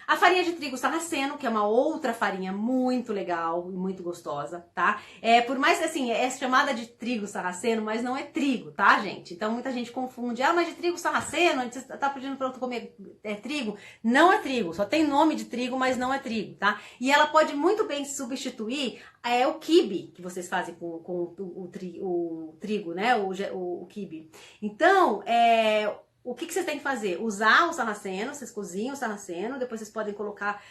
A farinha de trigo sarraceno, que é uma outra farinha muito legal e muito gostosa, tá? Por mais que assim, é chamada de trigo sarraceno, mas não é trigo, tá, gente? Então muita gente confunde, mas de trigo sarraceno, você tá pedindo pra eu comer trigo? Não é trigo, só tem nome de trigo, mas não é trigo, tá? E ela pode muito bem substituir o quibe, que vocês fazem com o trigo, né? O quibe. Então, o que vocês têm que fazer? Usar o sarraceno, vocês cozinham o sarraceno, depois vocês podem colocar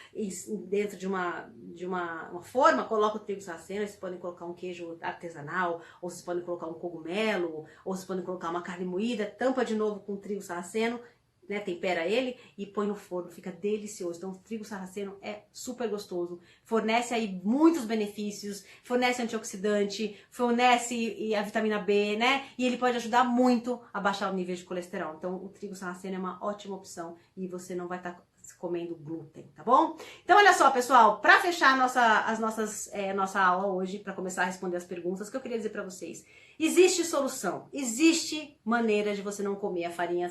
dentro de uma forma, coloca o trigo sarraceno, vocês podem colocar um queijo artesanal, ou vocês podem colocar um cogumelo, ou vocês podem colocar uma carne moída, tampa de novo com trigo sarraceno, né, tempera ele e põe no forno, fica delicioso. Então o trigo sarraceno é super gostoso, fornece aí muitos benefícios, fornece antioxidante, fornece a vitamina B, né, e ele pode ajudar muito a baixar o nível de colesterol. Então o trigo sarraceno é uma ótima opção e você não vai estar comendo glúten, tá bom? Então olha só, pessoal, para fechar nossa aula hoje, para começar a responder as perguntas, que eu queria dizer para vocês, existe solução, existe maneira de você não comer a farinha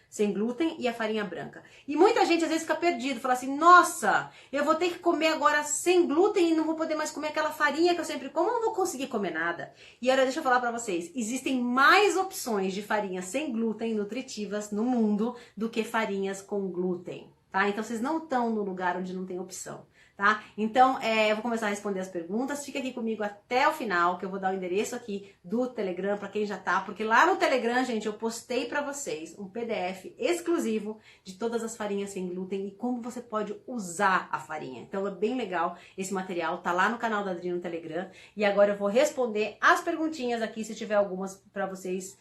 sem glúten e a farinha branca. E muita gente às vezes fica perdido, fala assim, nossa, eu vou ter que comer agora sem glúten e não vou poder mais comer aquela farinha que eu sempre como, eu não vou conseguir comer nada. E olha, deixa eu falar para vocês, existem mais opções de farinhas sem glúten nutritivas no mundo do que farinhas com glúten, tá? Então vocês não estão no lugar onde não tem opção. Tá? Então, eu vou começar a responder as perguntas. Fica aqui comigo até o final, que eu vou dar o endereço aqui do Telegram para quem já tá, porque lá no Telegram, gente, eu postei para vocês um PDF exclusivo de todas as farinhas sem glúten e como você pode usar a farinha. Então, é bem legal esse material, tá lá no canal da Adri no Telegram. E agora eu vou responder as perguntinhas aqui, se tiver algumas para vocês,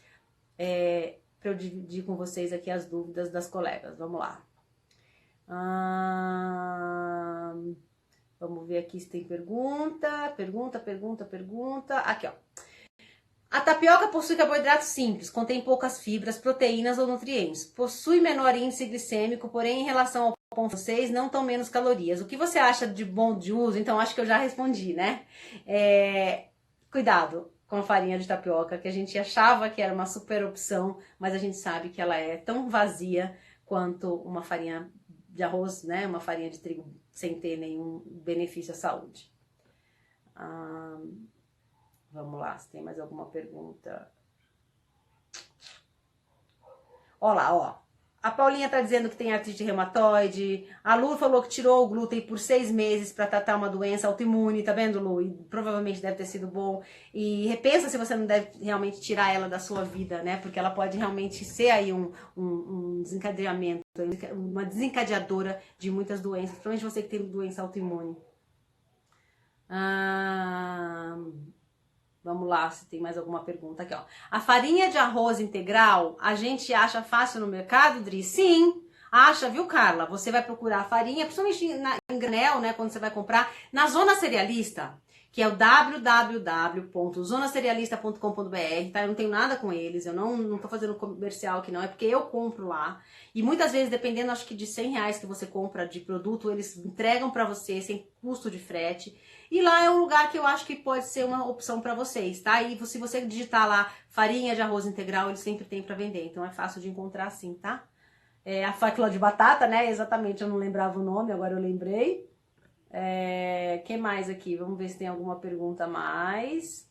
para eu dividir com vocês aqui as dúvidas das colegas. Vamos lá. Vamos ver aqui se tem pergunta. Aqui, ó. A tapioca possui carboidrato simples, contém poucas fibras, proteínas ou nutrientes. Possui menor índice glicêmico, porém em relação ao pão francês não tão menos calorias. O que você acha de bom de uso? Então acho que eu já respondi, né? Cuidado com a farinha de tapioca, que a gente achava que era uma super opção, mas a gente sabe que ela é tão vazia quanto uma farinha de arroz, né? Uma farinha de trigo sem ter nenhum benefício à saúde. Vamos lá, se tem mais alguma pergunta. Olha lá, ó. A Paulinha tá dizendo que tem artrite reumatoide. A Lu falou que tirou o glúten por 6 meses para tratar uma doença autoimune, tá vendo, Lu? E provavelmente deve ter sido bom. E repensa se você não deve realmente tirar ela da sua vida, né? Porque ela pode realmente ser aí um desencadeamento, uma desencadeadora de muitas doenças, principalmente você que tem doença autoimune. Vamos lá, se tem mais alguma pergunta aqui, ó. A farinha de arroz integral, a gente acha fácil no mercado, Dri? Sim, acha, viu, Carla? Você vai procurar a farinha, principalmente em granel, né, quando você vai comprar, na zona cerealista, que é o www.zonacerealista.com.br, tá? Eu não tenho nada com eles, eu não tô fazendo comercial aqui não, é porque eu compro lá. E muitas vezes, dependendo, acho que de R$ 100 que você compra de produto, eles entregam pra você sem custo de frete. E lá é um lugar que eu acho que pode ser uma opção pra vocês, tá? E se você digitar lá farinha de arroz integral, eles sempre tem pra vender, então é fácil de encontrar assim, tá? É a fécula de batata, né? Exatamente, eu não lembrava o nome, agora eu lembrei. Que mais aqui? Vamos ver se tem alguma pergunta a mais.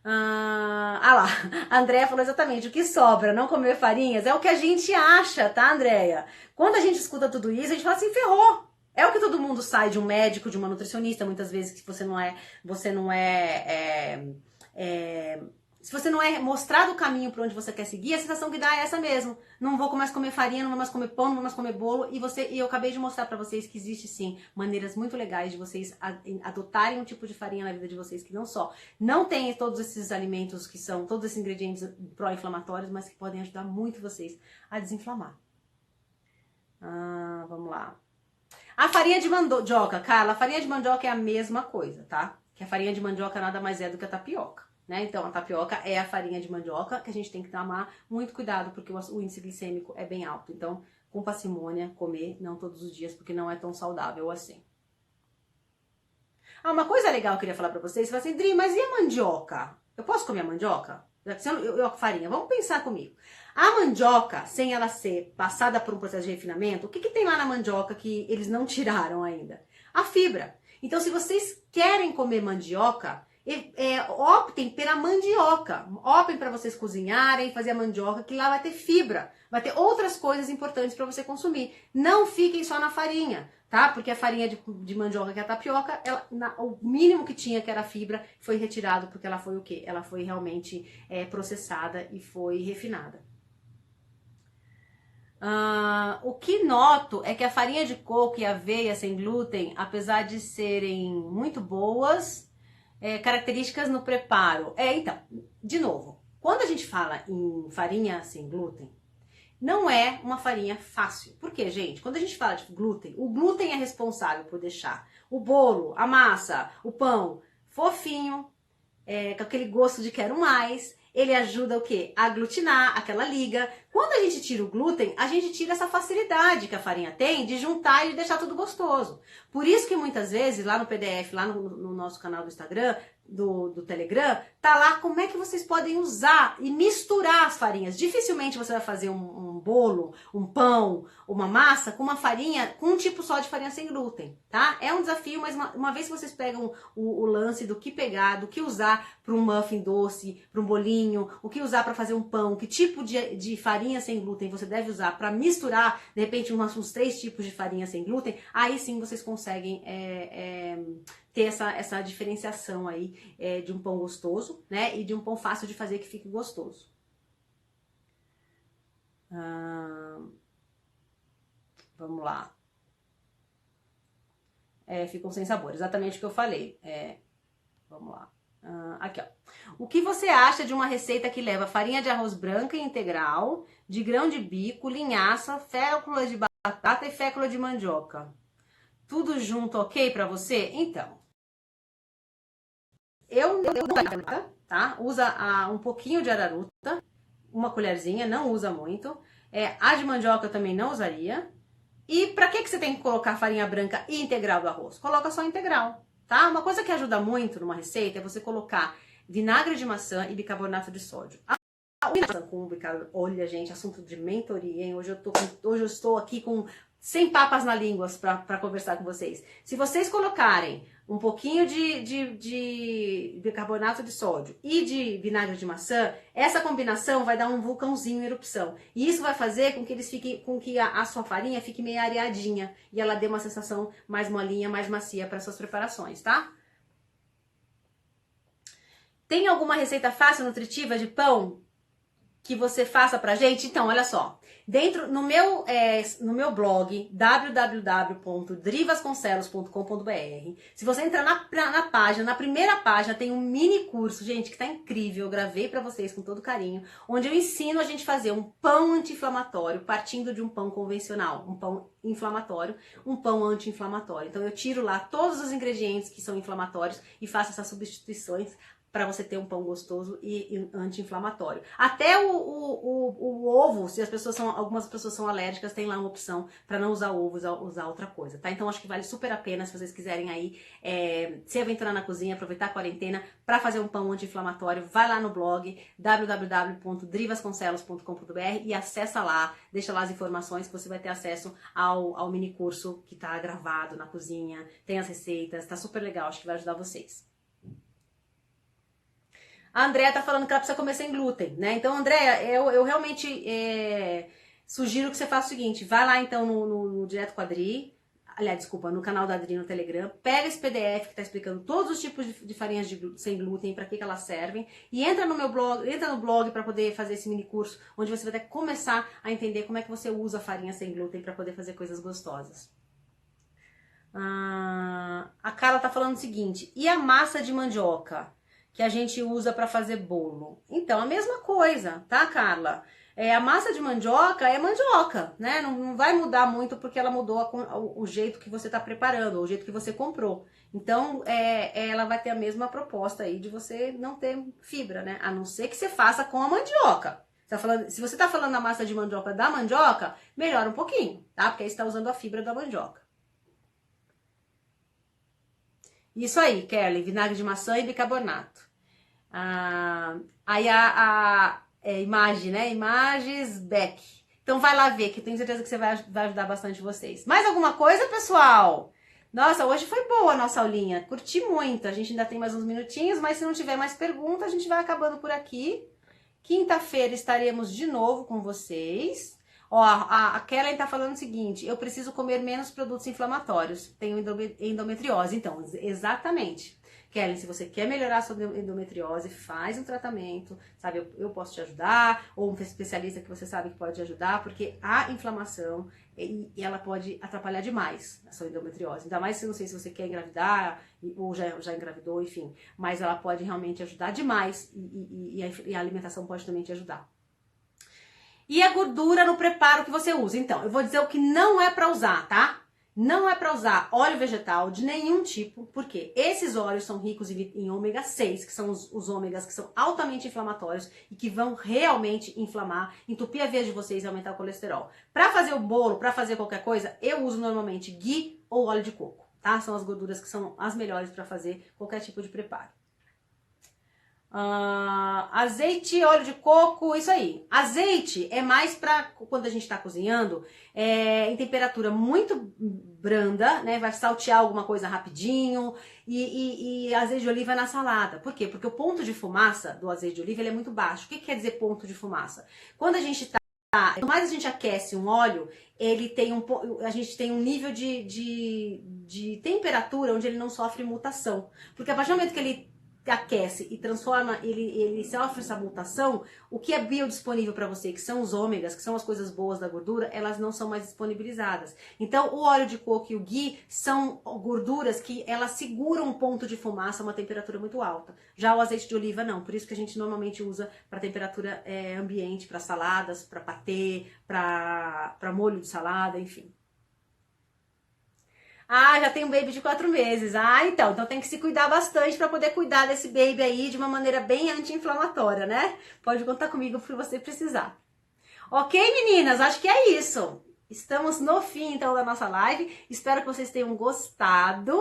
Lá, a Andréia falou exatamente, o que sobra, não comer farinhas, é o que a gente acha, tá, Andréia? Quando a gente escuta tudo isso, a gente fala assim, ferrou. É o que todo mundo sai de um médico, de uma nutricionista, muitas vezes que se você não é mostrado o caminho para onde você quer seguir, a sensação que dá é essa mesmo. Não vou mais comer farinha, não vou mais comer pão, não vou mais comer bolo. E eu acabei de mostrar para vocês que existe sim maneiras muito legais de vocês adotarem um tipo de farinha na vida de vocês que não tem todos esses alimentos que são, todos esses ingredientes pró-inflamatórios, mas que podem ajudar muito vocês a desinflamar. Vamos lá. A farinha de mandioca, Carla, a farinha de mandioca é a mesma coisa, tá? Que a farinha de mandioca nada mais é do que a tapioca. Né? Então, a tapioca é a farinha de mandioca que a gente tem que tomar muito cuidado, porque o índice glicêmico é bem alto. Então, com parcimônia, comer, não todos os dias, porque não é tão saudável assim. Uma coisa legal que eu queria falar pra vocês, você fala assim, Dri, mas e a mandioca? Eu posso comer a mandioca? Farinha, vamos pensar comigo. A mandioca, sem ela ser passada por um processo de refinamento, o que tem lá na mandioca que eles não tiraram ainda? A fibra. Então, se vocês querem comer mandioca, optem pela mandioca, optem para vocês cozinharem, fazer a mandioca, que lá vai ter fibra, vai ter outras coisas importantes para você consumir. Não fiquem só na farinha, tá? Porque a farinha de mandioca, que é a tapioca, o mínimo que tinha, que era fibra, foi retirado porque ela foi o quê? Ela foi realmente processada e foi refinada. O que noto é que a farinha de coco e a aveia sem glúten, apesar de serem muito boas, características no preparo. Então, de novo, quando a gente fala em farinha sem glúten, não é uma farinha fácil. Por quê, gente? Quando a gente fala de glúten, o glúten é responsável por deixar o bolo, a massa, o pão fofinho, com aquele gosto de quero mais. Ele ajuda o quê? A aglutinar aquela liga. Quando a gente tira o glúten, a gente tira essa facilidade que a farinha tem de juntar e de deixar tudo gostoso. Por isso que muitas vezes, lá no PDF, lá no nosso canal do Instagram, do Telegram, tá lá como é que vocês podem usar e misturar as farinhas. Dificilmente você vai fazer um bolo, um pão, uma massa com uma farinha, com um tipo só de farinha sem glúten, tá? É um desafio, mas uma vez que vocês pegam o lance do que pegar, do que usar para um muffin doce, para um bolinho, o que usar para fazer um pão, que tipo de farinha sem glúten você deve usar para misturar, de repente, uns 3 tipos de farinha sem glúten, aí sim vocês conseguem ter essa diferenciação aí de um pão gostoso, né? E de um pão fácil de fazer que fique gostoso. Vamos lá. Ficam sem sabor, exatamente o que eu falei. Vamos lá. Aqui, ó. O que você acha de uma receita que leva farinha de arroz branca e integral, de grão de bico, linhaça, fécula de batata e fécula de mandioca? Tudo junto, ok pra você? Então, eu tá? Usa um pouquinho de araruta, uma colherzinha, não usa muito. A de mandioca eu também não usaria. E pra que você tem que colocar farinha branca e integral do arroz? Coloca só integral, tá? Uma coisa que ajuda muito numa receita é você colocar vinagre de maçã e bicarbonato de sódio. Olha, gente, assunto de mentoria, hein? Hoje eu estou aqui com 100 papas na língua para conversar com vocês. Se vocês colocarem um pouquinho de bicarbonato de sódio e de vinagre de maçã, essa combinação vai dar um vulcãozinho em erupção. E isso vai fazer com que a sua farinha fique meio areadinha e ela dê uma sensação mais molinha, mais macia para suas preparações, tá? Tem alguma receita fácil, nutritiva de pão? que você faça pra gente? Então, olha só. Dentro, no meu blog, www.drivasconcelos.com.br, se você entrar na página, na primeira página tem um mini curso, gente, que tá incrível, eu gravei pra vocês com todo carinho, onde eu ensino a gente fazer um pão anti-inflamatório, partindo de um pão convencional, um pão inflamatório, um pão anti-inflamatório. Então eu tiro lá todos os ingredientes que são inflamatórios e faço essas substituições para você ter um pão gostoso e anti-inflamatório. Até o ovo, se algumas pessoas são alérgicas, tem lá uma opção para não usar ovo, usar outra coisa, tá? Então acho que vale super a pena se vocês quiserem aí se aventurar na cozinha, aproveitar a quarentena para fazer um pão anti-inflamatório. Vai lá no blog www.drivasconcelos.com.br e acessa lá, deixa lá as informações que você vai ter acesso ao mini curso que tá gravado na cozinha, tem as receitas, tá super legal, acho que vai ajudar vocês. A Andréa tá falando que ela precisa comer sem glúten, né? Então, Andréa, eu realmente sugiro que você faça o seguinte, vai lá então no Direto com a Adri, aliás, desculpa, no canal da Adri no Telegram, pega esse PDF que tá explicando todos os tipos de farinhas sem glúten, para que elas servem, e entra no meu blog, entra no blog para poder fazer esse mini curso, onde você vai ter que começar a entender como é que você usa a farinha sem glúten para poder fazer coisas gostosas. A Carla tá falando o seguinte, e a massa de mandioca que a gente usa para fazer bolo? Então, a mesma coisa, tá, Carla? A massa de mandioca é mandioca, né? Não vai mudar muito porque ela mudou o jeito que você tá preparando, o jeito que você comprou. Então, ela vai ter a mesma proposta aí de você não ter fibra, né? A não ser que você faça com a mandioca. Se você tá falando da massa de mandioca da mandioca, melhora um pouquinho, tá? Porque aí você tá usando a fibra da mandioca. Isso aí, Kelly, vinagre de maçã e bicarbonato. Aí imagem, né? Imagens Beck. Então vai lá ver, que eu tenho certeza que você vai ajudar bastante vocês. Mais alguma coisa, pessoal? Nossa, hoje foi boa a nossa aulinha. Curti muito. A gente ainda tem mais uns minutinhos, mas se não tiver mais perguntas, a gente vai acabando por aqui. Quinta-feira estaremos de novo com vocês. Ó, a Kellen tá falando o seguinte, eu preciso comer menos produtos inflamatórios, tenho endometriose. Então, exatamente. Kellen, se você quer melhorar a sua endometriose, faz um tratamento, sabe? Eu posso te ajudar, ou um especialista que você sabe que pode te ajudar, porque a inflamação, ela pode atrapalhar demais a sua endometriose. Ainda mais se não sei se você quer engravidar, ou já engravidou, enfim. Mas ela pode realmente ajudar demais, e a alimentação pode também te ajudar. E a gordura no preparo que você usa? Então, eu vou dizer o que não é para usar, tá? Não é para usar óleo vegetal de nenhum tipo, porque esses óleos são ricos em ômega 6, que são os ômegas que são altamente inflamatórios e que vão realmente inflamar, entupir a veia de vocês e aumentar o colesterol. Para fazer o bolo, para fazer qualquer coisa, eu uso normalmente ghee ou óleo de coco, tá? São as gorduras que são as melhores para fazer qualquer tipo de preparo. Azeite, óleo de coco, isso aí. Azeite é mais para quando a gente está cozinhando em temperatura muito branda, né? Vai saltear alguma coisa rapidinho e azeite de oliva na salada. Por quê? Porque o ponto de fumaça do azeite de oliva ele é muito baixo. O que quer dizer ponto de fumaça? Quando a gente quanto mais a gente aquece um óleo, a gente tem um nível de temperatura onde ele não sofre mutação. Porque a partir do momento que ele aquece e transforma, ele sofre essa mutação, o que é biodisponível para você, que são os ômegas, que são as coisas boas da gordura, elas não são mais disponibilizadas. Então, o óleo de coco e o ghee são gorduras que elas seguram um ponto de fumaça a uma temperatura muito alta. Já o azeite de oliva não, por isso que a gente normalmente usa para temperatura ambiente, para saladas, para patê, para molho de salada, enfim. Já tem um baby de 4 meses. Então tem que se cuidar bastante para poder cuidar desse baby aí de uma maneira bem anti-inflamatória, né? Pode contar comigo se você precisar. Ok, meninas? Acho que é isso. Estamos no fim, então, da nossa live. Espero que vocês tenham gostado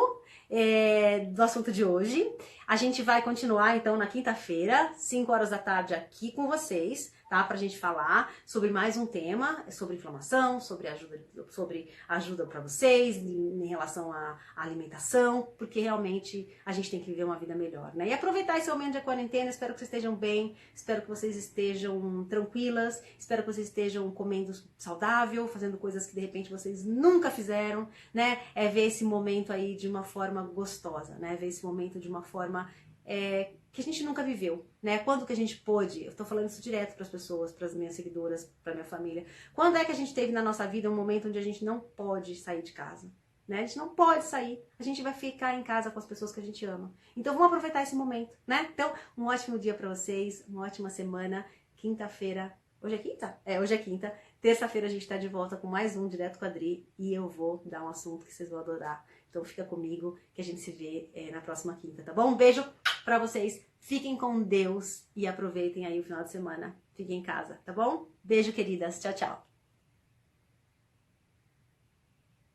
do assunto de hoje. A gente vai continuar, então, na quinta-feira, 5 horas da tarde, aqui com vocês, tá? Pra gente falar sobre mais um tema, sobre inflamação, sobre ajuda para vocês, em relação à alimentação, porque realmente a gente tem que viver uma vida melhor, né? E aproveitar esse momento de quarentena, espero que vocês estejam bem, espero que vocês estejam tranquilas, espero que vocês estejam comendo saudável, fazendo coisas que de repente vocês nunca fizeram, né? Ver esse momento aí de uma forma gostosa, né? Ver esse momento de uma forma que a gente nunca viveu, né? Quando que a gente pôde, eu tô falando isso direto para as pessoas, para as minhas seguidoras, para minha família. Quando é que a gente teve na nossa vida um momento onde a gente não pode sair de casa, né? A gente não pode sair, a gente vai ficar em casa com as pessoas que a gente ama. Então vamos aproveitar esse momento, né? Então, um ótimo dia para vocês, uma ótima semana. Quinta-feira, hoje é quinta? Hoje é quinta. Terça-feira a gente tá de volta com mais um Direto com a Adri e eu vou dar um assunto que vocês vão adorar. Então fica comigo que a gente se vê na próxima quinta, tá bom? Um beijo pra vocês, fiquem com Deus e aproveitem aí o final de semana. Fiquem em casa, tá bom? Beijo, queridas. Tchau, tchau.